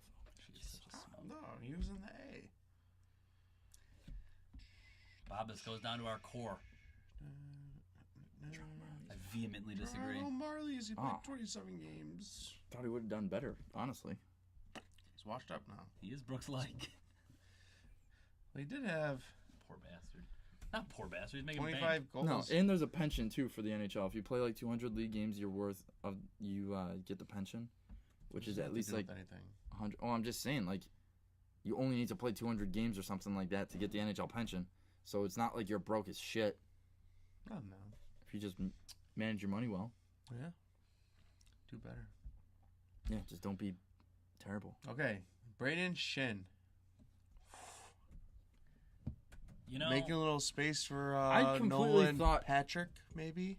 be. She's such a smell. No, he was in the A. Bob, this goes down to our core. I vehemently disagree. Oh, Marlies, he played Oh. 27 games. Thought he would have done better, honestly. He's washed up now. He is Brooks like. He did have Poor bastard. Not poor bastard. He's making 25 No, goals. and there's a pension too for the NHL. If you play like 200 league games, you're worth of you get the pension, which is at least like anything. 100. Oh, I'm just saying, like you only need to play 200 games or something like that to get the NHL pension. So it's not like you're broke as shit Oh, no. if you just manage your money well. Yeah. Do better. Yeah, just don't be terrible. Okay. Braden Shin. You know, Making a little space for I completely Nolan thought- Patrick, maybe?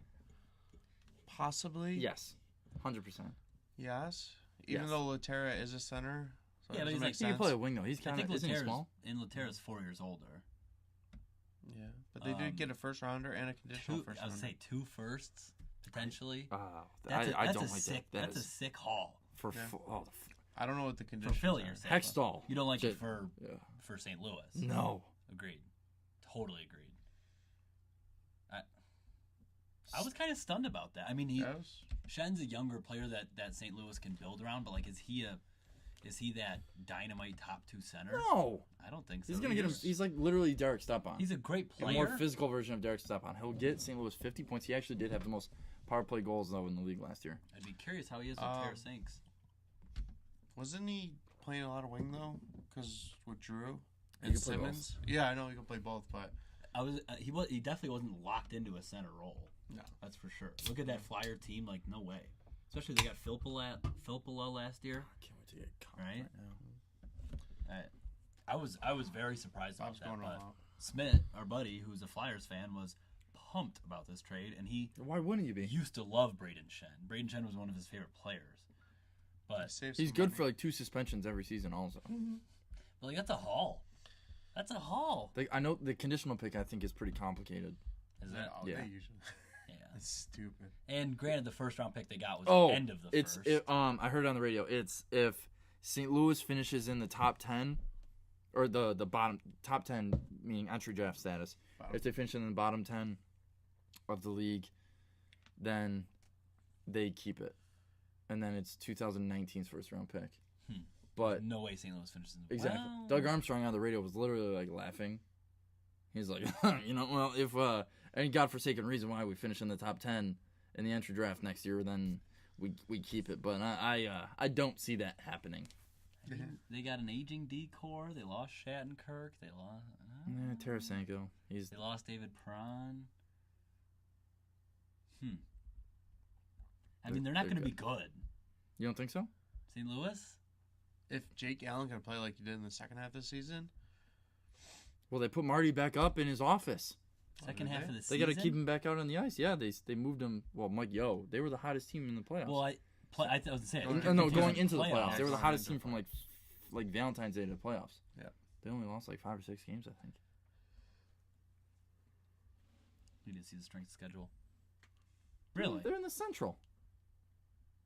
Possibly? Yes, 100%. Yes. Even Yes. though Laterra is a center. So Yeah, it but doesn't he's make like- He can sense. play a wing though. He's I kind think of isn't he Laterra's, small? and Laterra's 4 years older. Yeah. But they did get a first rounder and a conditional 2, first I would rounder. say 2 firsts potentially. I That's don't a like sick. that. That That's a is sick haul for Yeah. the I don't know what the for conditions Philly. are. You're saying Hextall. You don't like Shit. it for Yeah. St. Louis. No. Agreed. Totally agreed. I was kind of stunned about that. I mean, Yes. Shen's a younger player that St. Louis can build around, but like, is he that dynamite top 2 center? No. I don't think so. He's gonna get him. He's like literally Derek Stepan. He's a great a player. more physical version of Derek Stepan. He'll get St. Louis 50 points. He actually did have the most power play goals though in the league last year. I'd be curious how he is with Tarasenko. Wasn't he playing a lot of wing, though? Because with Drew He and could play both. Simmons? Yeah, I know he can play both, but... He definitely wasn't locked into a center role. No. That's for sure. Look at that Flyer team, like no way. Especially they got Filppula last year. I can't wait to get caught Right? now. I was very surprised about Bob's that. going all But out. Smith, our buddy, who's a Flyers fan, was pumped about this trade, and he Why wouldn't you be? used to love Braden Shen. Braden Shen was one of his favorite players. But He's good for like 2 suspensions every season. Also, like that's a haul. That's a haul. I know the conditional pick. I think is pretty complicated. Is that? Yeah. Yeah. They usually... Yeah. That's stupid. And granted, the first round pick they got was Oh, the end of the it's first. I heard it on the radio. It's if St. Louis finishes in the top 10, or the bottom top 10, meaning entry draft status. Bottom. If they finish in the bottom 10 of the league, then they keep it, and then it's 2019's first round pick. But No way St. Louis finishes in the exactly, Wow. Doug Armstrong on the radio was literally like laughing. He's like, well, if any godforsaken reason why we finish in the top 10 in the entry draft next year, then we keep it. But I don't see that happening. They got an aging decor. They lost Shattenkirk. They lost. Tarasenko, he's They lost David Perron. I mean, they're not They're going to be good. You don't think so? St. Louis? If Jake Allen can play like he did in the second half of the season, Well, they put Marty back up in his office. Second did half they? of the They season? got to keep him back out on the ice. Yeah, they moved him. Well, Mike Yo, they were the hottest team in the playoffs. Well, I was going to say. Going into the playoffs, they were the Going hottest into team from like Valentine's Day to the playoffs. Yeah. They only lost like 5 or 6 games, I think. You didn't see the strength schedule. Really? They're in the Central.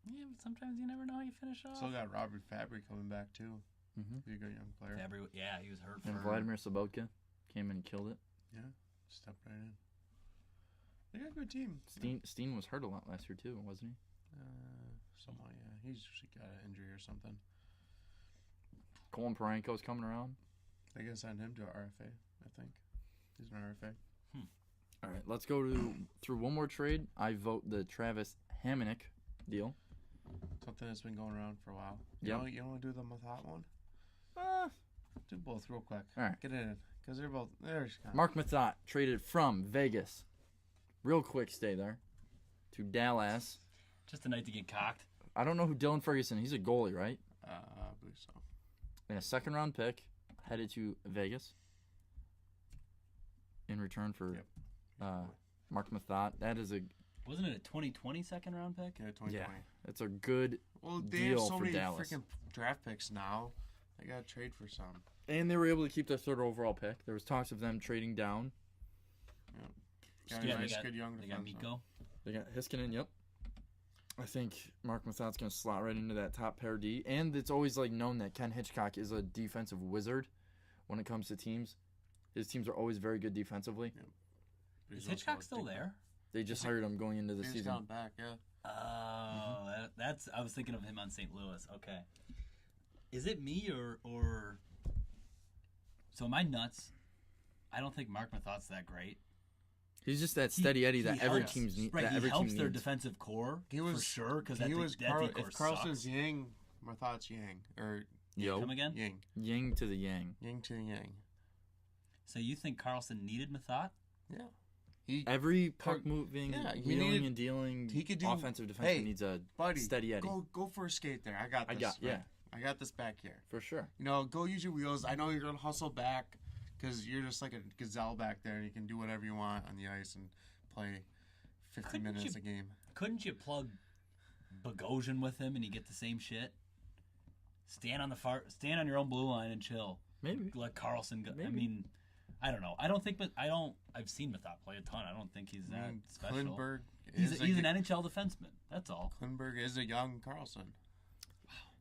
Yeah, but sometimes you never know how you finish off. still got Robert Fabry coming back too. Mm-hmm. He's a good young player. Yeah, he was hurt And for... Vladimir Sobotka came in and killed it. Stepped right in. They got a good team. Steen was hurt a lot last year too, wasn't he? Somewhat, yeah. He's got an injury or something. Colin Parenko's coming around. They can send him to RFA, I think. He's an RFA. All right, let's go through one more trade. I vote the Travis Hamonic deal. Something that's been going around for a while. Yep. You don't want to do the Mathot one? Do both real quick. All right. Get it in. Because they're both... There's Mark Mathot traded from Vegas. Real quick stay there. To Dallas. Just a night to get cocked. I don't know who Dylan Ferguson. He's a goalie, right? I believe so. And a 2nd-round pick headed to Vegas. In return for Mark Mathot. That is Wasn't it a 2020 second-round pick? Yeah, 2020. Yeah. It's a good Well, they deal have so for many Dallas. freaking draft picks now. They got to trade for some. And they were able to keep their 3rd overall pick. There was talks of them trading down. Got a nice, good young They got defenseman. Mikko. They got Heiskanen, yep. I think Mark Mathot's going to slot right into that top pair D. And it's always like known that Ken Hitchcock is a defensive wizard when it comes to teams. His teams are always very good defensively. But Is he's also Hitchcock a still big- there? They just hired him going into the He's season. gone back, yeah. Oh, that's. I was thinking of him on St. Louis. Okay. Is it me or? So am I nuts? I don't think Mark Mathot's that great. He's just that steady Eddie that every helps- team's need. Right, that he every helps team their needs. defensive core He for was sure because He that was that Carl, core if Carlson's sucks. Yang, Mathot's Yang. Or Yo, Come again? Yang. Yang to the Yang. Yang to the Yang. So you think Carlson needed Mathot? Yeah. He, Every puck moving, Yeah, he wheeling needed- and dealing, he could do- offensive defenseman hey, needs a buddy, steady Eddie. go for a skate there. I got this. I got this back here. For sure. You know, go use your wheels. I know you're going to hustle back because you're just like a gazelle back there and you can do whatever you want on the ice and play 50 Couldn't minutes you- a game. Couldn't you plug Bogosian with him and you get the same shit? Stand on your own blue line and chill. Maybe. Let Carlson go. I Maybe. mean, I don't know. I've seen Mathot play a ton. I don't think he's that special. Klinberg He's is an NHL defenseman. That's all. Klinberg is a young Carlson.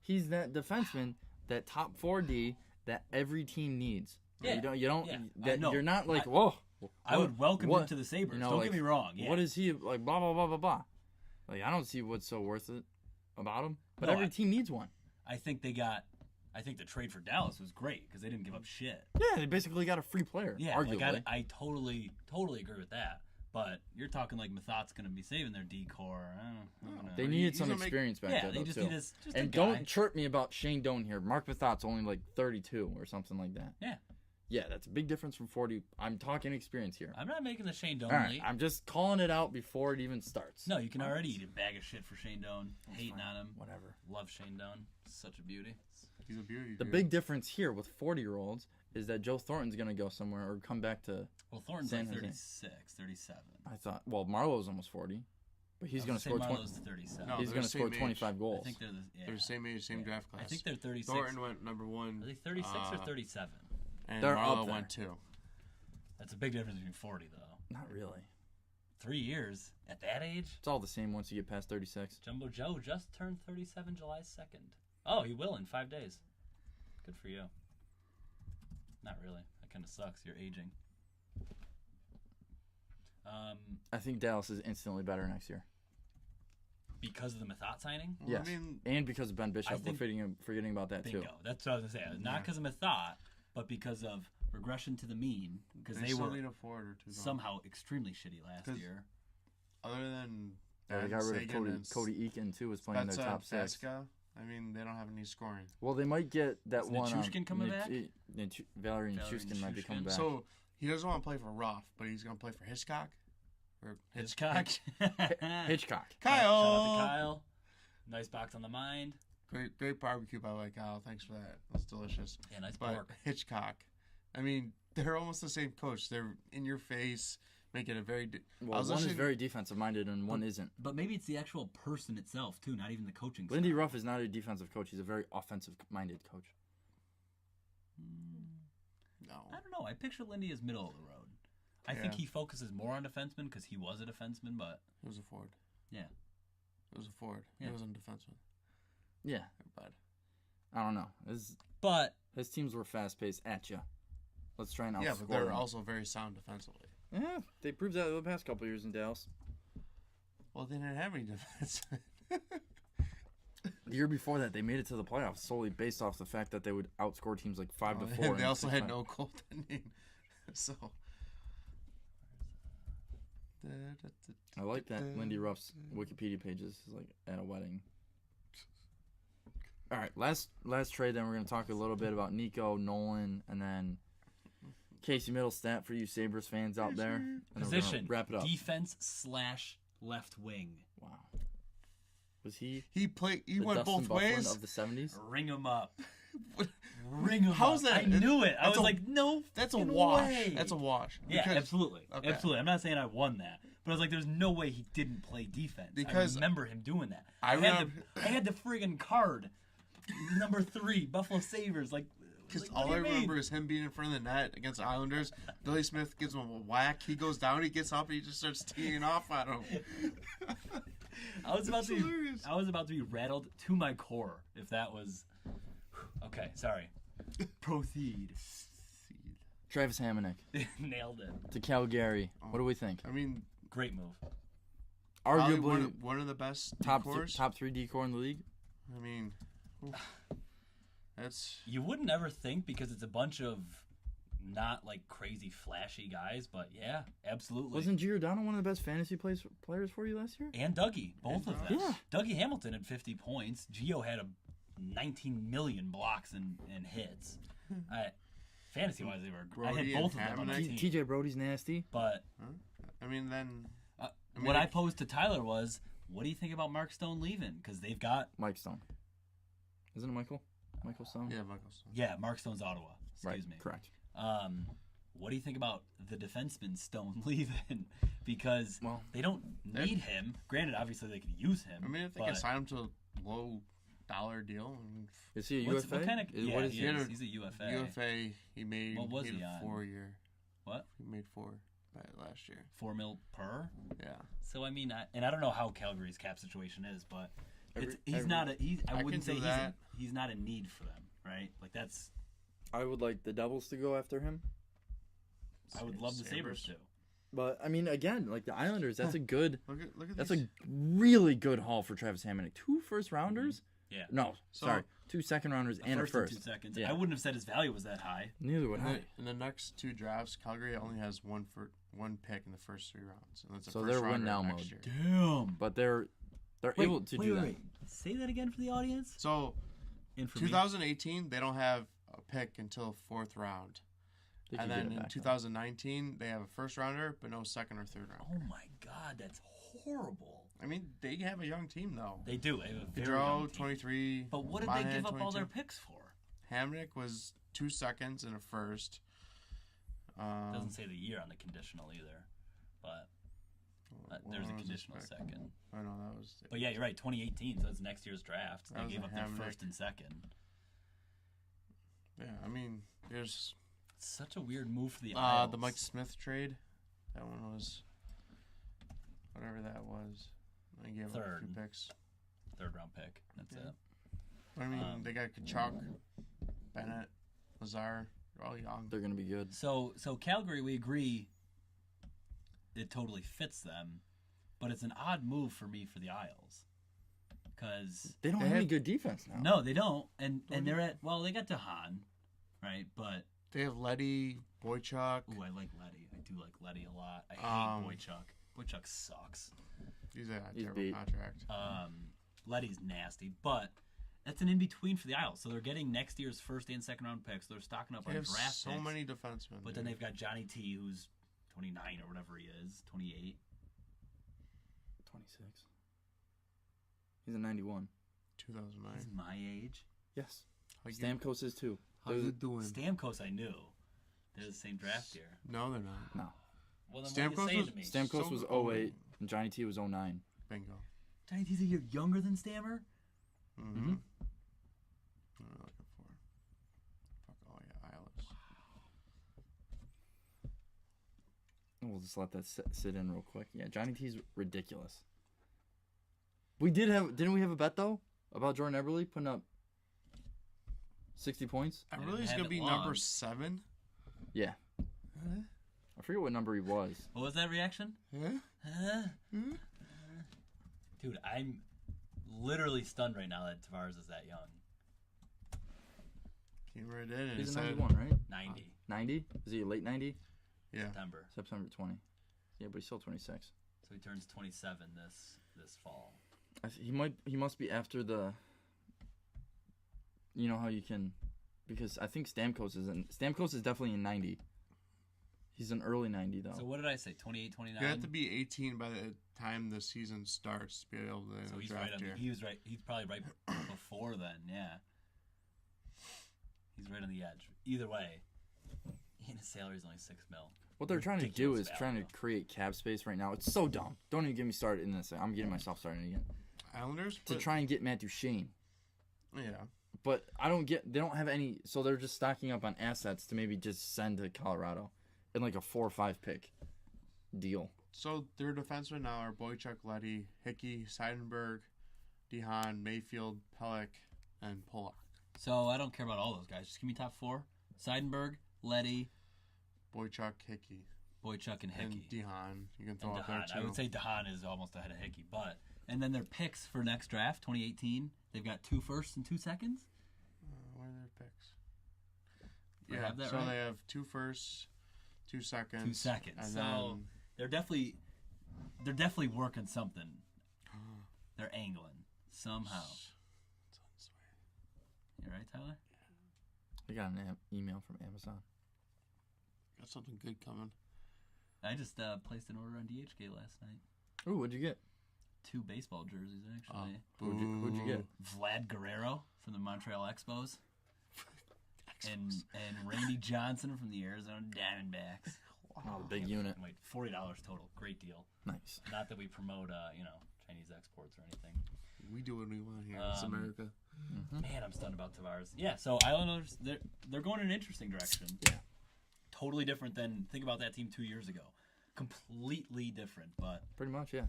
He's that defenseman, that top 4D that every team needs. Yeah. You don't. Yeah. That No. you're not like, whoa. I would welcome what- him to the Sabres. you know, Don't like, get me wrong. Yeah. What is he like? Blah blah blah blah blah. Like I don't see what's so worth it about him. But No, every team needs one. I think the trade for Dallas was great because they didn't give up shit. Yeah, they basically got a free player. Yeah, arguably. like I totally agree with that. But you're talking like Mathot's going to be saving their D-core. I don't know. They needed some gonna make- experience back Yeah, there. they though, just too. need just And a guy. don't chirp me about Shane Doan here. Mark Mathot's only like 32 or something like that. Yeah. Yeah, that's a big difference from 40. I'm talking experience here. I'm not making the Shane Doan All right, leap. I'm just calling it out before it even starts. No, you can already eat a bag of shit for Shane Doan. Hating fine. on him. Whatever. Love Shane Doan. Such a beauty. He's a beauty. The dude. big difference here with 40-year-olds is that Joe Thornton's going to go somewhere or come back to. Well, Thornton's San like Jose. 36, 37. I thought. Well, Marlowe's almost 40, but he's going to score 20. Marlowe's 37. No, He's they're going to the score same 25 I goals. think they're They're the same age, same draft class. I think they're 36. Thornton went number one. Are they 36 or 37? And They're Marlowe up there. went two. That's a big difference between 40 though. Not really. 3 years at that age. It's all the same once you get past 36. Jumbo Joe just turned 37 July 2nd. Oh, he will in 5 days. Good for you. Not really. That kind of sucks. You're aging. I think Dallas is instantly better next year. Because of the Mathot signing? Well, Yes. I mean, And because of Ben Bishop. think- We're forgetting about that, Bingo. too. That's what I was going to say. Not because of Mathot, but because of regression to the mean. Because they still were need a forward or two. though. somehow extremely shitty last 'Cause year. Other than They got rid of Cody Eakin, too, was playing in their top 6. Veska, I mean, they don't have any scoring. Well, they might get that Is one. Nichushkin coming back? Valerie Nichushkin might be coming back. So he doesn't want to play for Ruff, but he's going to play for Hitchcock. or Hitchcock. Hitchcock. Kyle. Shout out to Kyle. Nice box on the mind. Great barbecue, by the way, Kyle. Thanks for that. That's delicious. Yeah, nice But pork. Hitchcock, I mean, they're almost the same coach. They're in your face, making it very. Well, one is very defensive minded and one isn't. But maybe it's the actual person itself too, not even the coaching. Lindy style. Ruff is not a defensive coach. He's a very offensive minded coach. No. I don't know. I picture Lindy as middle of the road. I think he focuses more on defensemen because he was a defenseman, but It was a Ford. Yeah. It was a Ford. Yeah. It wasn't a defenseman. Yeah. But I don't know. but His teams were fast paced at you. Let's try and outscore yeah, but they're them. also very sound defensively. Yeah, they proved that the past couple years in Dallas. Well, they didn't have any defense. The year before that, they made it to the playoffs solely based off the fact that they would outscore teams like 5-4. And they in also 6 had times. no goaltending. So. I like that Lindy Ruff's Wikipedia page is like at a wedding. All right, last trade. Then we're gonna talk a little bit about Nico, Nolan, and then Casey Middlestat for you Sabres fans out there. And then we're gonna position wrap it up. defense/left wing. Wow, was he He the went Dustin both Byfuglien ways. of the '70s? Ring him up. Ring him How's up. that? I knew it. I That's was a- like, no. That's a fucking wash. way. That's a wash. Yeah, Because- absolutely. Okay. Absolutely. I'm not saying I won that, but I was like, there's no way he didn't play defense. Because I remember him doing that. I I had the friggin' card. Number 3, Buffalo Sabres. Like, Because what all do I you mean? remember is him being in front of the net against the Islanders. Billy Smith gives him a whack. He goes down. He gets up. And he just starts teeing off at him. I was about to hilarious. I was about to be rattled to my core if that was okay. Sorry. Proceed. Travis Hamonic Nailed it. to Calgary. What do we think? I mean, Great move. probably Arguably one of the best top decors. 3 decor in the league. I mean, oof. That's You wouldn't ever think because it's a bunch of not like crazy flashy guys, but yeah, absolutely. Wasn't Giordano one of the best fantasy players for you last year? And Dougie, both of them. Yeah. Dougie Hamilton had 50 points. Gio had 19 million blocks and hits. Fantasy wise, they were. I Brody had both of and them on my Hamonic. team. TJ Brody's nasty. But I mean, then mean, what I like- posed to Tyler was, what do you think about Mark Stone leaving? Because they've got Mike Stone. Isn't it Michael? Michael Stone? yeah, Michaelson. yeah, Mark Stone's Ottawa. Excuse Right, me. correct. What do you think about the defenseman Stone leaving? Because Well, they don't need him. Granted, obviously they could use him. I mean, if they but can sign him to a $low deal, I mean, is he a what's- UFA? what kind of? Yeah, What is he he? is. He's a UFA. UFA, he made What was he he had on? a 4-year. What? He made 4 by last year. $4 million per. Yeah. So I mean, I don't know how Calgary's cap situation is, but he's every- not a. I I wouldn't can say do that. he's not a need for them, right? Like that's. I would like the Devils to go after him. I would love the Sabres too. But I mean, again, like the Islanders, that's a good. Look at That's these. a really good haul for Travis Hamonic. 2 first rounders? Yeah. No, So- sorry, 2 second rounders and a First first. and 2 seconds. Yeah. I wouldn't have said his value was that high. Neither would I. In the next 2 drafts, Calgary only has one pick in the first 3 rounds, and that's a So first they're win rounder now next mode. year. Damn. But they're able to do that. Say that again for the audience. So And for me. 2018, they don't have a pick until 4th round, They can and get then it in back, though. 2019 they have a first rounder, but no 2nd or 3rd round. Oh my God, that's horrible. I mean, they have a young team though. They do. They have a very young Gaudreau, team. 23. But what did Monahan, they give up all 22. their picks for? Hamnick was 2 seconds and a first. Doesn't say the year on the conditional either, but there's a What was conditional his pick? second. I know that was. But yeah, you're right. 2018, so that's next year's draft. That They was gave a up their Hamnick. first and second. Yeah, I mean, there's It's such a weird move for the Isles. the Mike Smith trade. That one was whatever that was. They gave up a Third. few picks. 3rd round pick. That's Yeah. it. I mean, they got Kachuk, Mm. Bennett, Lazar. They're all young. They're going to be good. So Calgary, we agree. It totally fits them, but it's an odd move for me for the Isles, because They don't They have any have- good defense now. no, they don't, and they're at they got DeHaan, right? But They have Letty, Boychuk. ooh, I like Letty. I do like Letty a lot. I hate Boychuk. Boychuk sucks. He's a He's terrible beat. contract. Letty's nasty, but that's an in between for the Isles. So they're getting next year's 1st and 2nd round picks. They're stocking up They on have draft so picks. many defensemen. But then they've got Johnny T, who's 29 or whatever he is, 28. 26. He's a 91. 2009. He's my age. Yes. How you- Stamkos is too. How you doing? Stamkos, I knew. They're the same draft year. No, they're not. No. Well, then Stamkos what are you saying was- to me? Stamkos So- was 08, and Johnny T was 09. Bingo. Johnny T's a year younger than Stammer? Mm-hmm. What am I looking for? Fuck, oh yeah, Isles. We'll just let that sit in real quick. Yeah, Johnny T's ridiculous. Didn't we have a bet though about Jordan Eberle putting up 60 points? Eberle's have gonna it be long. number 7. Yeah. Huh? I forget what number he was. What was that reaction? Huh? Huh? Hmm? Dude, I'm literally stunned right now that Tavares is that young. Came right in and He's a said, 91, right? 90. 90? Is he a late 90? yeah. September. September 20. Yeah, but he's still 26. So he turns 27 this fall. He must be after the. You know how you can, because I think Stamkos is definitely in 90. He's an early 90 though. So what did I say? 28, 29? You have to be 18 by the time the season starts to be able to So he's draft right. here. He was right. He's probably right before then. Yeah. He's right on the edge. Either way, and his salary is only $6 million. What they're trying to do Ridiculous is trying value. to create cap space right now. It's so dumb. Don't even get me started in this. I'm getting myself started again. Islanders? To try and get Matt Duchene. Yeah. But I don't get. They don't have any. So they're just stocking up on assets to maybe just send to Colorado, in like a 4 or 5 pick deal. So their defensemen now are Boychuk, Leddy, Hickey, Seidenberg, Dehaan, Mayfield, Pelech, and Pollock. So I don't care about all those guys. Just give me top 4: Seidenberg, Leddy, Boychuk, Hickey, Boychuk, and and Hickey. Dehaan. You can And throw out there Dehaan. too. I would say Dehaan is almost ahead of Hickey, but and then their picks for next draft, 2018. They've got 2 firsts and 2 seconds. Where are their picks? Do I have that so right? they have 2 firsts, 2 seconds. 2 seconds. And So they're definitely working something. They're angling somehow. You right, Tyler? I got an email from Amazon. Got something good coming. I just placed an order on DHgate last night. Ooh, what'd you get? 2 baseball jerseys, actually. Who'd you get? Vlad Guerrero from the Montreal Expos. And Randy Johnson from the Arizona Diamondbacks. Oh, the big unit. Wait, $40 total. Great deal. Nice. Not that we promote, Chinese exports or anything. We do what we want here. It's America. Man, I'm stunned about Tavares. Yeah, so Islanders, they're going in an interesting direction. Yeah. Totally different than, think about that team 2 years ago. Completely different, but, Pretty much, yeah.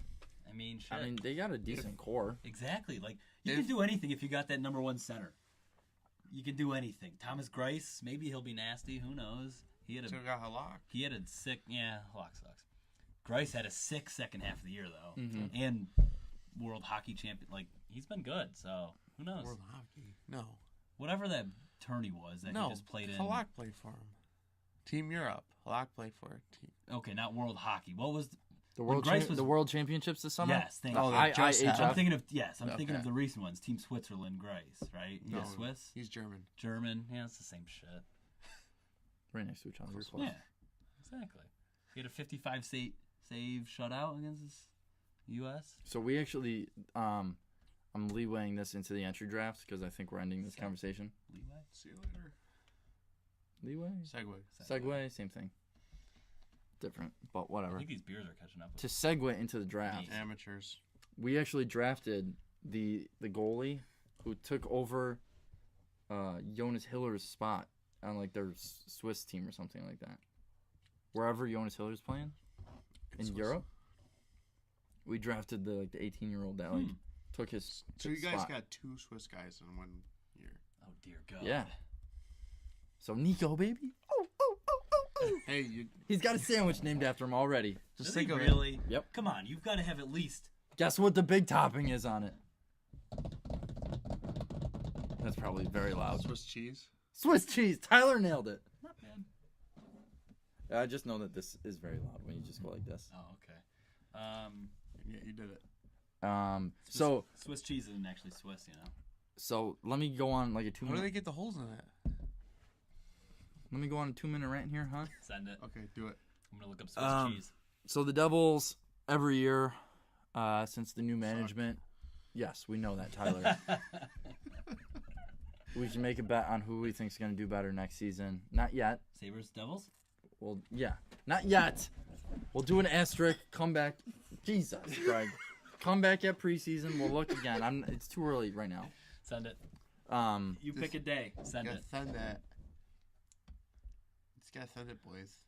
I mean, shit. I mean, they got a decent core. Exactly. Like, you can do anything if you got that number 1 center. You can do anything. Thomas Greiss, maybe he'll be nasty. Who knows? He had Still got Halak. a sick. Yeah, Hawk sucks. Greiss had a sick second half of the year though, and World Hockey Champion. Like, he's been good. So who knows? World Hockey. No. Whatever that tourney was that he just played in. Halak played for him. Team Europe. Halak played for a team. Okay, not World Hockey. What was The when world, Greiss was- the world championships this summer? Yes, thank Oh, you. that just IHF. happened. I'm thinking of thinking of Okay. the recent ones. Team Switzerland, Greiss, right? No, Yeah, Swiss, He's German. German. Yeah, it's the same shit. Right next to each other. You're close. Yeah, exactly. He had a 55 save shutout against his U.S. So we actually, I'm leewaying this into the entry draft because I think we're ending this conversation. Leeway. See you later. Leeway? Segway. Same thing. Different, but I whatever. think these beers are catching up. To segue into the draft, Amateurs. we actually drafted the goalie who took over Jonas Hiller's spot on like their Swiss team or something like that. Wherever Jonas Hiller's playing in Swiss. Europe, we drafted the 18-year-old that like took his So you guys spot. got 2 Swiss guys in 1 year. Oh dear God. Yeah. So Nico, baby. Oh. Hey, you He's got a sandwich named after him already. Does just he think of really? Yep. Come on, you've got to have at least. Guess what the big topping is on it? That's probably very loud. Swiss cheese. Swiss cheese. Tyler nailed it. Not bad. I just know that this is very loud when you just go like this. Oh, okay. Yeah, you did it. So Swiss cheese isn't actually Swiss, you know. So let me go on like a 2 How do minute. they get the holes in it? Let me go on a 2-minute rant here, huh? Send it. Okay, do it. I'm gonna look up Swiss cheese. So the Devils every year Since the new management. Yes, we know that, Tyler. We can make a bet on who we think is going to do better next season. Not yet. Sabres, Devils? Well, yeah. Not yet. We'll do an asterisk. Come back. Jesus, Greg. Come back at preseason. We'll look again. It's too early right now. Send it. You pick a day. Send it. Send that. Just gotta send it, boys.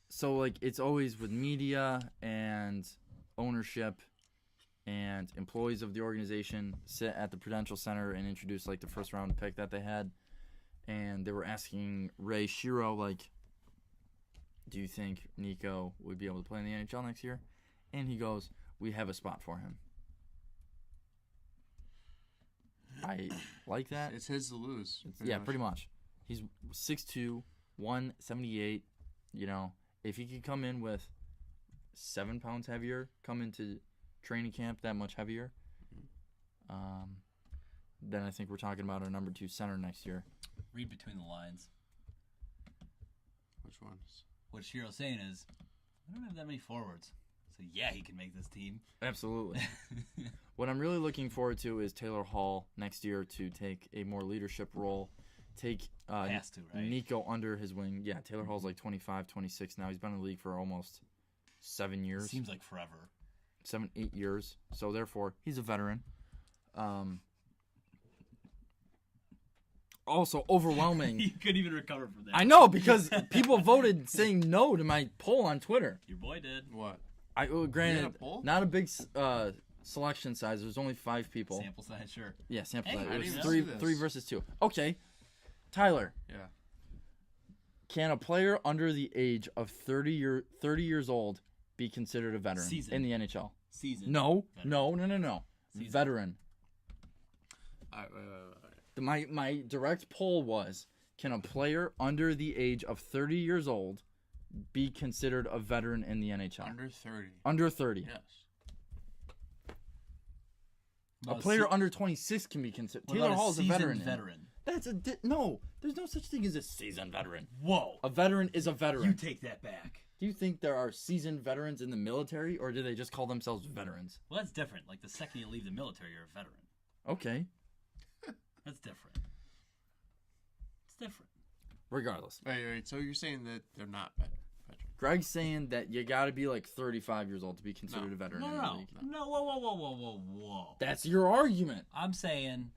So, like, it's always with media and ownership and employees of the organization sit at the Prudential Center and introduce, like, the first-round pick that they had. And they were asking Ray Shiro, like, do you think Nico would be able to play in the NHL next year? And he goes, we have a spot for him. I like that. It's his to lose. Pretty much. He's 6'2", 178. You know, if he could come in with 7 pounds heavier, come into training camp that much heavier, then I think we're talking about our number 2 center next year. Read between the lines. Which ones? What Shiro's saying is, I don't have that many forwards. So, yeah, he can make this team. Absolutely. What I'm really looking forward to is Taylor Hall next year to take a more leadership role, take Has to, right? Nico under his wing. Yeah, Taylor Hall's like 25, 26 now. He's been in the league for almost 7 years. Seems like forever. 7, 8 years. So, therefore, he's a veteran. Also, overwhelming. You couldn't even recover from that. I know, because people voted saying no to my poll on Twitter. Your boy did. What? Granted, not a big selection size. There's only 5 people. Sample size, sure. Yeah, sample Hey, size. I It was didn't see this. 3 versus 2. Okay, Tyler. Yeah. Can a player under the age of 30 years old be considered a veteran in the NHL? Season. No, Veteran. no. Season. Veteran. All right. My direct poll was, can a player under the age of 30 years old be considered a veteran in the NHL? Under 30. Under 30. Yes. A player under 26 can be considered. Taylor Hall is a veteran. That's no. There's no such thing as a seasoned veteran. Whoa. A veteran is a veteran. You take that back. Do you think there are seasoned veterans in the military, or do they just call themselves veterans? Well, that's different. Like, the second you leave the military, you're a veteran. Okay. That's different. It's different. Regardless. Wait. So you're saying that they're not veterans? Greg's saying that you got to be like 35 years old to be considered a veteran in the league. No, whoa. That's your argument. I'm saying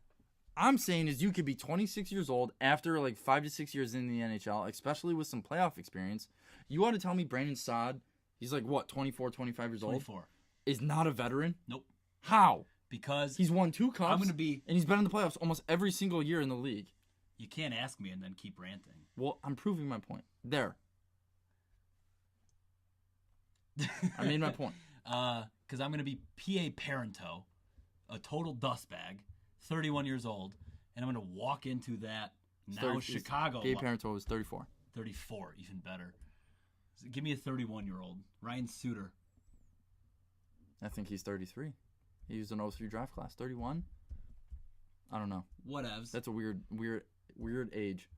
is you could be 26 years old after like 5 to 6 years in the NHL, especially with some playoff experience. You want to tell me Brandon Saad, he's like what, 24, 25 years 24. old, is not a veteran? Nope. How? Because he's won 2 cups. I'm going to be, and he's been in the playoffs almost every single year in the league. You can't ask me and then keep ranting. Well, I'm proving my point. There. I made my point. Because I'm going to be P.A. Parento, a total dustbag, 31 years old, and I'm going to walk into that Chicago. P.A. Parento was 34. 34, even better. So give me a 31-year-old. Ryan Suter. I think he's 33. He used an 03 draft class. 31? I don't know. Whatevs. That's a weird age.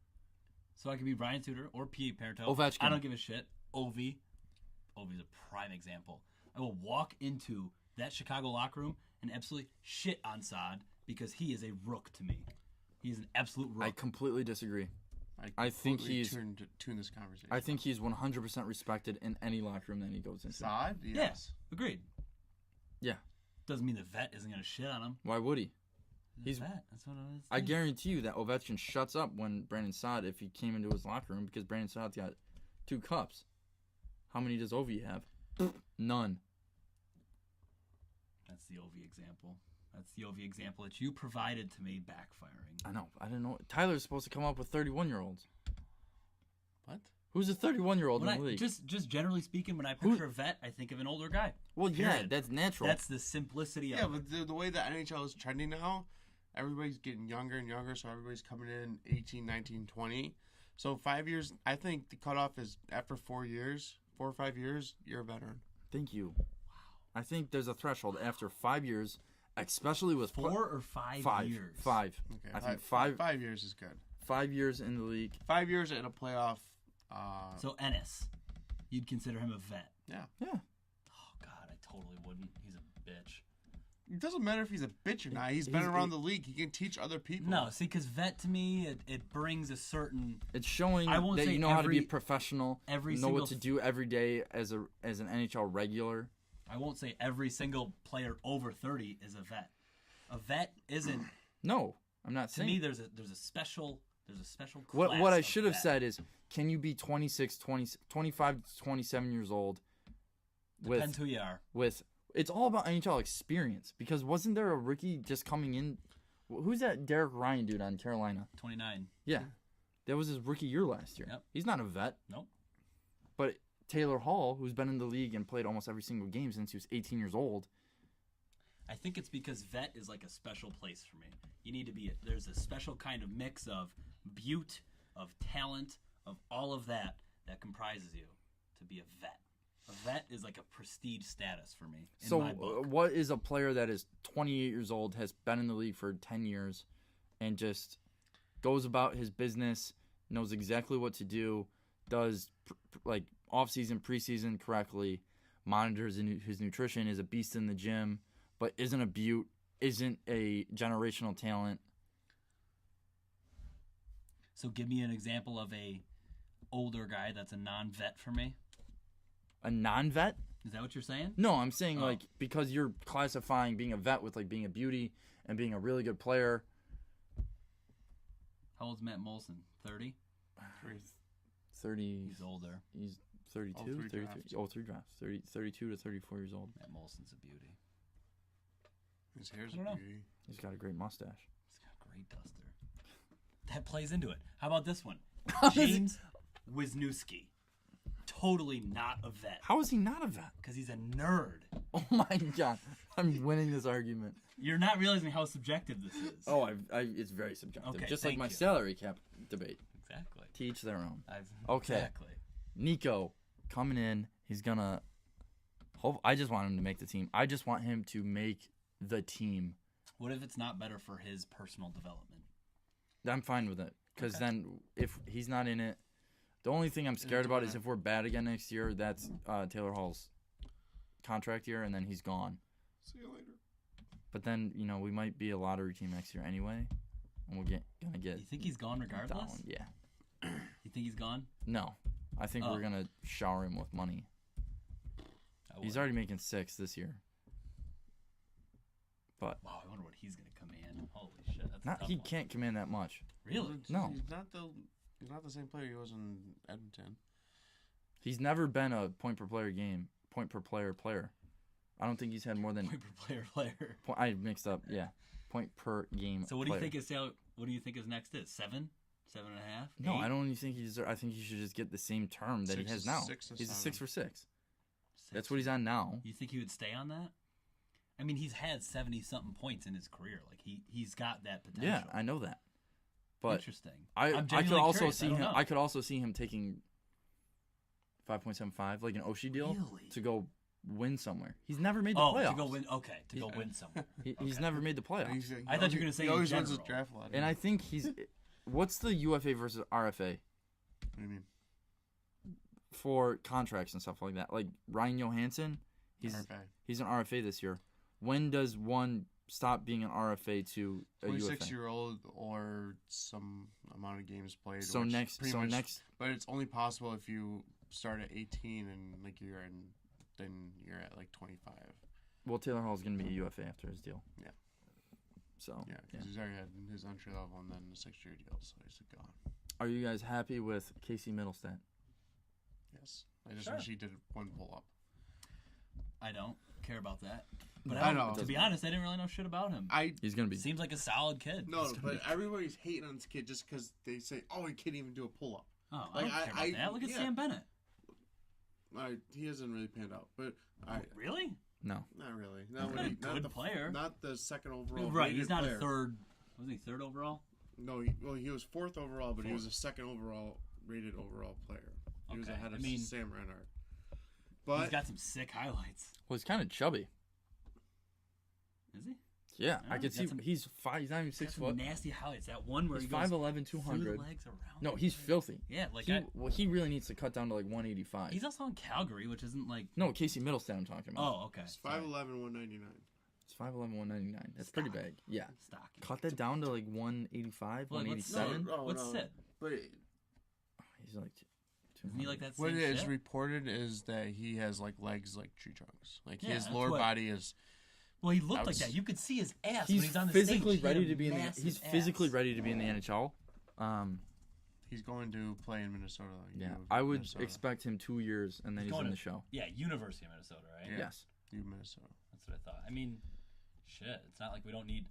So I could be Ryan Suter or P.A. Parento. Ovechkin. I don't give a shit. Ovi's a prime example. I will walk into that Chicago locker room and absolutely shit on Saad because he is a rook to me. He is an absolute rook. I completely disagree. I think he's tune this conversation. I think he's 100% respected in any locker room that he goes into. Saad? Yes. Agreed. Yeah. Doesn't mean the vet isn't going to shit on him. Why would he? He's a vet. That's what it is. I guarantee you that Ovechkin shuts up when Brandon Saad, if he came into his locker room, because Brandon Saad's got 2 cups. How many does Ovi have? None. That's the Ovi example. That's the Ovi example that you provided to me backfiring. I know. I didn't know. Tyler's supposed to come up with 31-year-olds. What? Who's a 31-year-old in the league? Just generally speaking, when I picture a vet, I think of an older guy. Well, Period. yeah, that's natural. That's the simplicity of it. Yeah, but the way the NHL is trending now, everybody's getting younger and younger, so everybody's coming in 18, 19, 20. So 5 years, I think the cutoff is after 4 years, 4 or 5 years, you're a veteran. Thank you. Wow. I think there's a threshold after 5 years, especially with 4 or 5 years. 5. Okay, I think 5 years is good. 5 years in the league. 5 years in a playoff. So Ennis, you'd consider him a vet? Yeah. Yeah. Oh God, I totally wouldn't. He's a bitch. It doesn't matter if he's a bitch or not. He's been around the league. He can teach other people. No, see, because vet to me, it brings a certain. It's showing I won't that say you know how to be every- professional, every know single what to do every day as an NHL regular. I won't say every single player over 30 is a vet. A vet isn't. No, I'm not To saying. me, there's a special class. What I of should have vet. said is, can you be 26, 20, 25 to 27 years old Depends who you are. with it's all about NHL experience, because wasn't there a rookie just coming in? Who's that Derek Ryan dude on Carolina? 29. Yeah, that was his rookie year last year. Yep. He's not a vet. Nope. But Taylor Hall, who's been in the league and played almost every single game since he was 18 years old. I think it's because vet is like a special place for me. You need to be. There's a special kind of mix of beaut, of talent, of all of that comprises you to be a vet. A vet is like a prestige status for me. In So my book. what is a player that is 28 years old, has been in the league for 10 years, and just goes about his business, knows exactly what to do, does like off-season, preseason correctly, monitors his nutrition, is a beast in the gym, but isn't a beaut, isn't a generational talent. So give me an example of a older guy that's a non-vet for me. A non-vet? Is that what you're saying? No, I'm saying Oh. like because you're classifying being a vet with like being a beauty and being a really good player. How old's Matt Molson? 30? 30. He's older. He's 32, Oh, 3 33. drafts. Oh, 3 drafts. 32 to 34 years old. Matt Molson's a beauty. His hair's I don't know. a beauty. He's got a great mustache. He's got a great duster. That plays into it. How about this one? James Wisniewski. Totally not a vet. How is he not a vet? Because he's a nerd. Oh my god, I'm winning this argument. You're not realizing how subjective this is. Oh, it's very subjective. Okay, Just like thank my you. salary cap debate. Exactly. To each their own. Okay. Okay. Exactly. Nico coming in. He's gonna. I just want him to make the team. I just want him to make the team. What if it's not better for his personal development? I'm fine with it. Because Okay. then if he's not in it, the only thing I'm scared about is if we're bad again next year, that's Taylor Hall's contract year, and then he's gone. See you later. But then, we might be a lottery team next year anyway, and we're gonna get You think he's gone regardless? down. Yeah. You think he's gone? No, I think Oh. we're gonna shower him with money. He's already making $6 this year. But Wow, I wonder what he's gonna command. Holy shit, that's a tough he one. can't command that much. Really? No. He's not the same player he was in Edmonton. He's never been a point per player player. I don't think he's had more than Point per player. I mixed up. Yeah, point per game. So what do you player. think what do you think his next is? 7? 7.5? No, 8? I don't even think I think he should just get the same term that he has now. 6 or He's a 7. 6 for 6. 6. That's what he's on now. You think he would stay on that? I mean, he's had 70-something points in his career. Like he's got that potential. Yeah, I know that. But Interesting. I I'm could genuinely also curious. see I don't him. know. I could also see him taking 5.75, like an Oshie deal, Really? to go win somewhere. He's never made the Oh, playoffs. to go win. Okay, to go win somewhere. He's never made the playoffs. I thought you were gonna say he in always wins his general. draft lottery. And I think he's. What's the UFA versus RFA What do you mean? for contracts and stuff like that? Like Ryan Johansson, he's an RFA this year. When does one stop being an RFA to a UFA? 26-year-old or some amount of games played. So which next, pretty so much- next, But it's only possible if you start at 18 and then you're at like 25. well, Taylor Hall's gonna be a UFA after his deal. Yeah. So Yeah, because he's already had his entry level and then the 6-year deal, so he's gone. are you guys happy with Casey Middlestat? Yes, I just Sure. wish he did one pull up. I don't care about that. But I I know. to be honest, I didn't really know shit about him. He's gonna be. Seems like a solid kid. No, but everybody's hating on this kid just because they say, "Oh, he can't even do a pull up." Oh, I Like, don't care about that. Look at yeah. Sam Bennett. He hasn't really panned out, but Really? No. not really. He's not a good player. Not the second overall. Right, rated he's not player. a third. Was he third overall? No, he was 4th overall, but he was a second overall rated overall player. He was Okay, ahead of I mean- Sam Reinhart. He's But got some sick highlights. Well, he's kind of chubby. Is he? Yeah, Yeah, I could he's see. got some- He's 5. He's not even He's got 6 some foot. nasty highlights. That one where He's he goes 5'11", through the 200. legs around. No, the he's leg. filthy. Yeah, like He really needs to cut down to like 185. he's also in Calgary, which isn't like. No, Casey Middlestat I'm talking about. Oh, okay. it's 5'11", 199. It's 5'11", 199. That's pretty Stocky. big. Yeah. Stocky. Cut that down to like 185, Well, 187. What's Sid? But He's like Isn't he like that what same is shit? reported is that he has like legs like tree trunks. Like Yeah, his that's lower what- body is. Well, he looked That like was- that. You could see his ass when He's he's on the physically stage. He had ready a to be in the. massive He's ass. physically ready to be in the NHL. He's going to play in Minnesota. Yeah, U of I would Minnesota. expect him 2 years, and then He's he's in going the to- show. Yeah, University of Minnesota, right? Yeah. Yes. U of Minnesota. That's what I thought. I mean, shit. It's not like we don't need.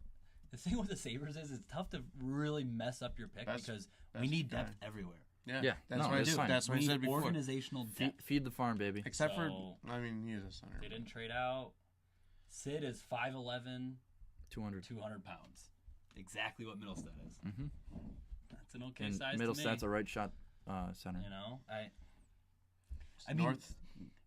The thing with the Sabres is it's tough to really mess up your pick because we need depth everywhere. Yeah, that's no, what I that's said. fine. That's what I We said need before. organizational depth. Feed the farm, baby. Except for, So- I mean, he is a center. They didn't trade out. Sid is 5'11", 200. 200 pounds. Exactly what Middlestead is. Mm-hmm. That's an okay And size to me. Middlestad's a right shot center. You know, I mean,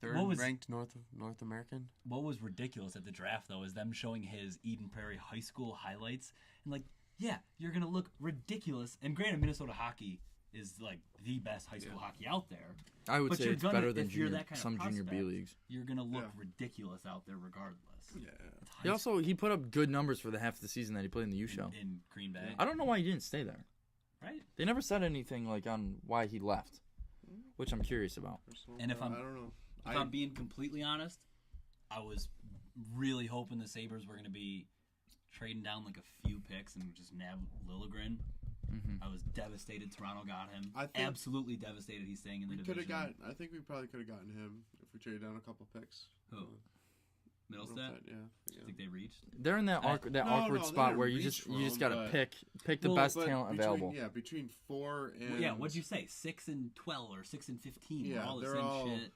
Third what was- ranked North American. what was ridiculous at the draft though is them showing his Eden Prairie High School highlights and like, yeah, you're gonna look ridiculous. And granted, Minnesota hockey is like the best high school hockey out there. I would But say you're it's gonna- better than if you're junior, that kind of some junior B prospect, leagues. You're gonna look Yeah. ridiculous out there regardless. Yeah. It's He put up good numbers for the half of the season that he played in the U show. in Green Bay, I don't know why he didn't stay there. right? They never said anything like on why he left, which I'm curious about. And if I I'm- don't know. If I'm being completely honest, I was really hoping the Sabres were going to be trading down like a few picks and just nab Liljegren. Mm-hmm. I was devastated Toronto got him. I think- Absolutely devastated he's staying in the we could division. have gotten. I think we probably could have gotten him if we traded down a couple picks. Who? Middlestead? Yeah. I think they reached. They're in that No, awkward they spot didn't where you reach just for gotta him, but- pick the Well, best But talent between, available. Yeah, between 4 and Well, yeah, what'd you say? 6 and 12 or 6 and 15 were Yeah, all the they're same all- shit.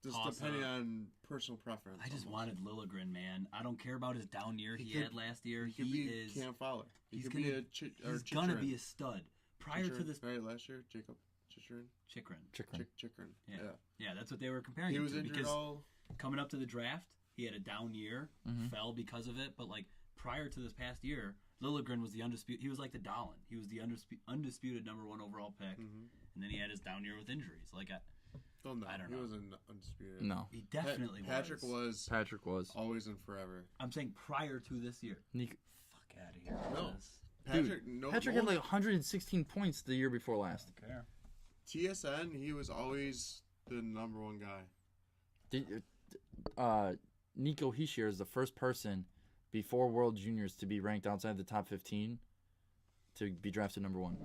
just toss depending up. on personal preference. I just almost. wanted Liljegren, man. I don't care about his down year he had last year. He could be Cam Fowler. He he's could be gonna- a He's gonna be a stud. Prior to this, right last year, Jacob Chikrin. Chikrin. Chikrin. Yeah. Yeah. Yeah, that's what they were comparing He him was to injured because all. coming up to the draft, he had a down year, Mhm. fell because of it. But like prior to this past year, Liljegren was the undisputed. He was like the Dolan. He was the undisputed number 1 overall pick, Mhm. and then he had his down year with injuries. Like Oh no, I don't he know. wasn't undisputed. No, he definitely Patrick was Patrick was. always and forever. I'm saying prior to this year. Nico, Fuck out of here. No. This. Patrick, no, Patrick had like 116 points the year before last. I don't care. TSN. He was always the number 1 guy. Nico Hischier is the first person before World Juniors to be ranked outside the top 15 to be drafted number 1.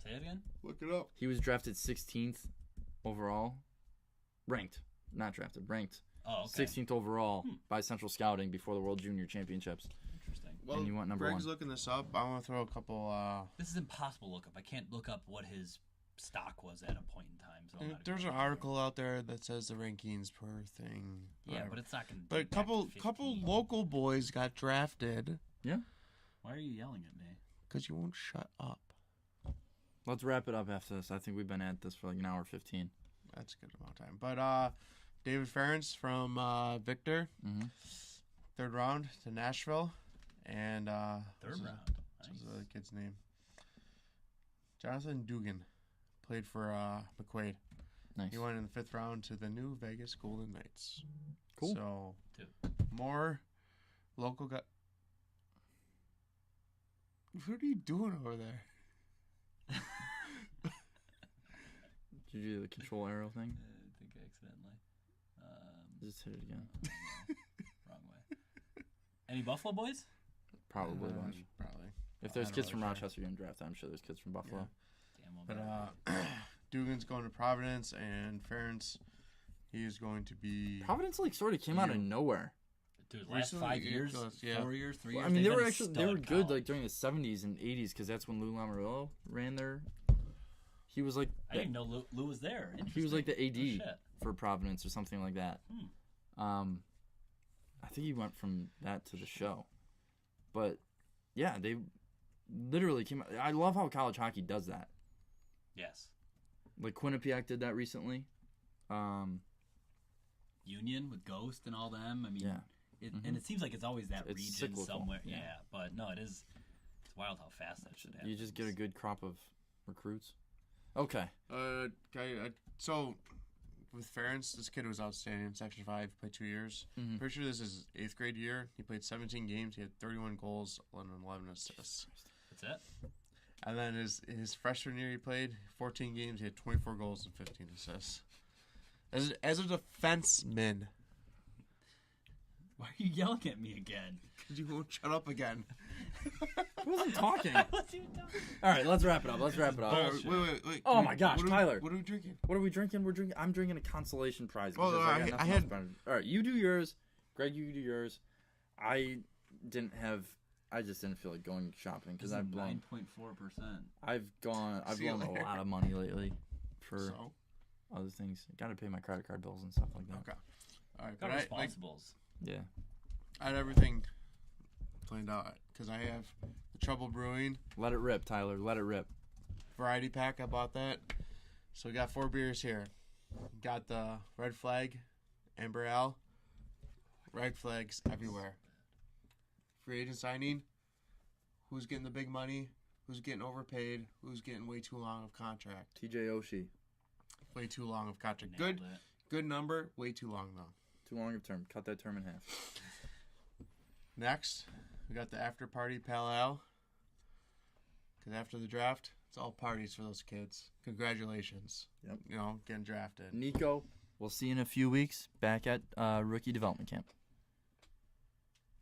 Say it again. Look it up. He was drafted 16th overall, ranked, not drafted, ranked Oh, okay. 16th overall by Central Scouting before the World Junior Championships. Interesting. Well, And you want number Greg's 1. looking this up. I want to throw a couple. This is impossible to look up. I can't look up what his stock was at a point in time. So I'm not There's an even- article out there that says the rankings per thing. Yeah, whatever. but it's not going to. But a couple local boys got drafted Why are you yelling at me? because you won't shut up. Let's wrap it up after this. I think we've been at this for like an hour 15. That's a good amount of time. But David Ferentz from Victor, Mhm. 3rd round to Nashville, and Third round. What's Nice. the other kid's name? Jonathan Dugan played for McQuaid. Nice. He went in the 5th round to the New Vegas Golden Knights. Cool. So Two. more local guy. What are you doing over there? Did you do the control arrow thing? I think accidentally. Just hit it again. Wrong way. Any Buffalo boys? Probably a bunch. Probably. If there's I don't kids from really care. Rochester getting drafted, I'm sure there's kids from Buffalo. Damn well. But better. Dugan's going to Providence, and Ferentz, he is going to be. Providence like sort of came out of nowhere. Dude, last recently, 5 yeah, years, close, yeah. 4 years, 3 years. Well, I mean, they've they were been a actually stud good college. like during the 70s and 80s because that's when Lou Lamoriello ran there. He was like I didn't know Lou was there. he was like the Interesting. AD Oh, shit. for Providence or something like that. I think he went from that to the show, but yeah, they literally came out. I love how college hockey does that. Yes. Like Quinnipiac did that recently. Union with Ghost and all them. I mean, Yeah. and it seems like it's always that It's region cyclical, somewhere. yeah. Yeah, but no, it is. It's wild how fast that shit happens. You just get a good crop of recruits. Okay. So with Ferentz, this kid was outstanding in Section 5. Played 2 years. Mhm. Pretty sure this is his 8th grade year. He played 17 games. He had 31 goals and 11 assists. That's it. And then his freshman year, he played 14 games. He had 24 goals and 15 assists. As a defenseman. Why are you yelling at me again? Because you won't shut up again. I wasn't talking. What's you talking? All right, let's wrap it up. Bullshit. Wait. Oh my gosh, Tyler. What are we drinking? What are we drinking? I'm drinking a consolation prize. Well, because I got nothing had- else better. All right, you do yours. Greg, you do yours. I just didn't feel like going shopping because I've blown 9.4%. I've blown See you a later. lot of money lately for So, other things. Got to pay my credit card bills and stuff like that. okay. All right, Got but responsibles. Yeah. I had everything planned out because I have the Trouble Brewing Let it rip, Tyler. Let it rip. variety pack. I bought that. So we got 4 beers here. Got the Red Flag, Amber Ale. Red flags everywhere. Free agent signing. Who's getting the big money? Who's getting overpaid? Who's getting way too long of contract? TJ Oshie. Way too long of contract. Nailed Good, it. good number. Way too long though. Too long of term. Cut that term in half. Next, we got the after party Pal Ale. Because after the draft, it's all parties for those kids. Congratulations. Yep. You know, getting drafted. Nico, we'll see you in a few weeks back at rookie development camp.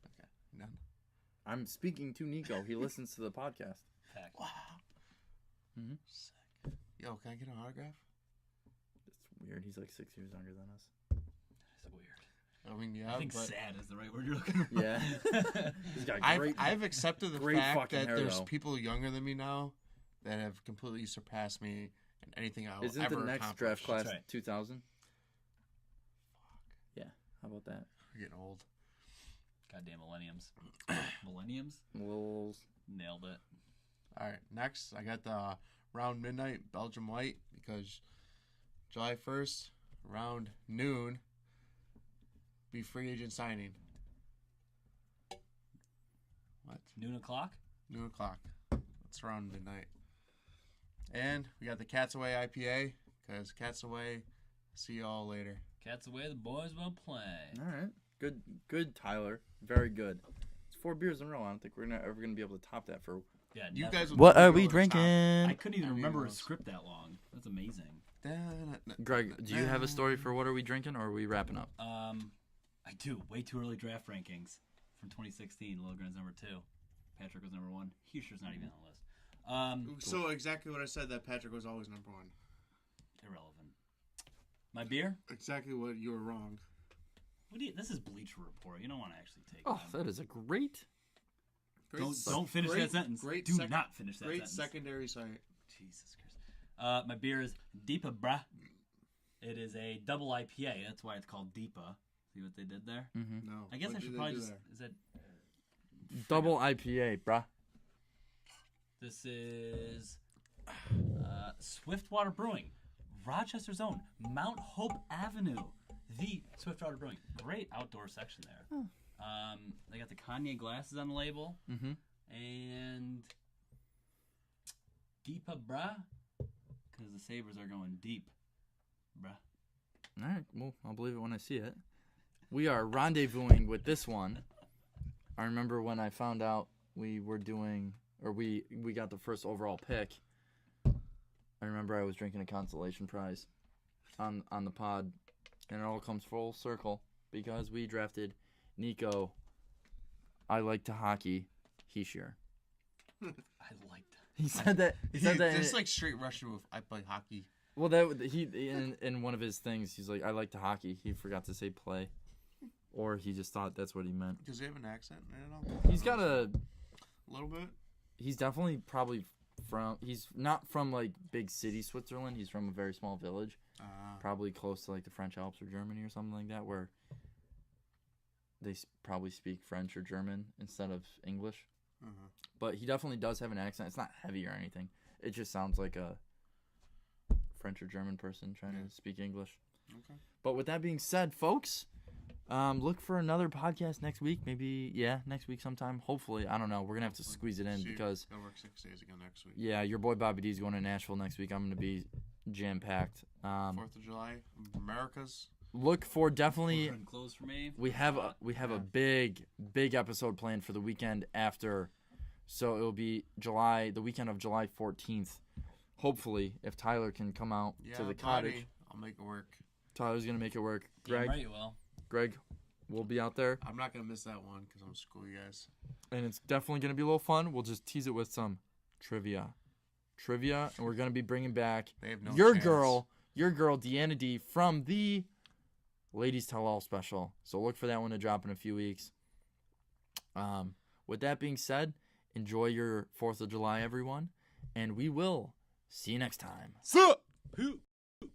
Okay, done. I'm speaking to Nico. He listens to the podcast. Fact. Wow. Mhm. Sick. Yo, can I get an autograph? It's weird. He's like 6 years younger than us. That's weird. I mean, yeah, I think but sad is the right word you're looking for. Yeah. He's got great. I've accepted the great fact fucking that hair, there's though. people younger than me now that have completely surpassed me in anything I will Isn't ever the next accomplish. draft class That's right. 2000? Yeah. How about that? We're getting old. Goddamn millenniums. Millenniums? Lils. Nailed it. All right, next I got the round midnight Belgium White because July 1st, around noon, be free agent signing. What? Noon o'clock? Noon o'clock. It's around midnight. And we got the Cats Away IPA because Cats Away. See y'all later. Cats away, the boys will play. All right. Good, Tyler. Very good. It's 4 beers in a row. I don't think we're ever going to be able to top that for. Yeah, You never. guys will What never are be we able to stop. drinking? I couldn't even I mean, remember a those- script that long. That's amazing. Greg, do you have a story for what are we drinking, or are we wrapping up? I do. Way too early draft rankings from 2016. Lilligren's number 2. Patrick was number 1. Hucher's not even on the list. So exactly what I said, that Patrick was always number 1. Irrelevant. My beer? Exactly what you were wrong. What do you, this is Bleacher Report. You don't want to actually take Oh, them. that is a great. Don't finish that sentence. Great Do not finish that Great sentence. secondary site. Jesus Christ. My beer is Deepa Bruh. It is a double IPA. That's why it's called Deepa. See what they did there? Mm-hmm. No. I guess What I did should they probably do just... there? Is that... Double IPA, bruh. This is Swiftwater Brewing, Rochester's own Mount Hope Avenue, the Swiftwater Brewing. Great outdoor section there. They got the Kanye glasses on the label, Mm-hmm. and Deepa Bruh, because the Sabres are going deep, bruh. All right. Well, I'll believe it when I see it. We are rendezvousing with this one. I remember when I found out we were doing, or we got the first overall pick. I remember I was drinking a consolation prize on the pod, and it all comes full circle because we drafted Nico. I like to hockey. Heishier. I like that. He said that. He said that. It's like straight Russian with I play hockey. Well, that he in one of his things, he's like, I like to hockey. He forgot to say play, or he just thought that's what he meant. Does he have an accent? I don't know. He's got a. little bit. He's definitely probably from. He's not from like big city Switzerland. He's from a very small village, probably close to like the French Alps or Germany or something like that, where they probably speak French or German instead of English. But he definitely does have an accent. It's not heavy or anything. It just sounds like a French or German person trying to speak English. Okay. But with that being said, folks, look for another podcast next week. Maybe, next week sometime. Hopefully. I don't know. We're going to have to squeeze it in because, Gonna work 6 days again next week. yeah, your boy Bobby D is going to Nashville next week. I'm going to be jam packed. 4th of July, America's. Look for definitely. Close for me. We have a big episode planned for the weekend after, so it will be the weekend of July 14th. Hopefully, if Tyler can come out to the cottage, I'll make it work. Tyler's gonna make it work. Greg, Right, you will. Greg, we'll be out there, I'm not gonna miss that one because I'm gonna school you guys. and it's definitely gonna be a little fun. We'll just tease it with some trivia, and we're gonna be bringing back They have no your chance. girl, Deanna D from the Ladies Tell All special. So look for that one to drop in a few weeks. With that being said, enjoy your 4th of July, everyone, and we will see you next time. Who?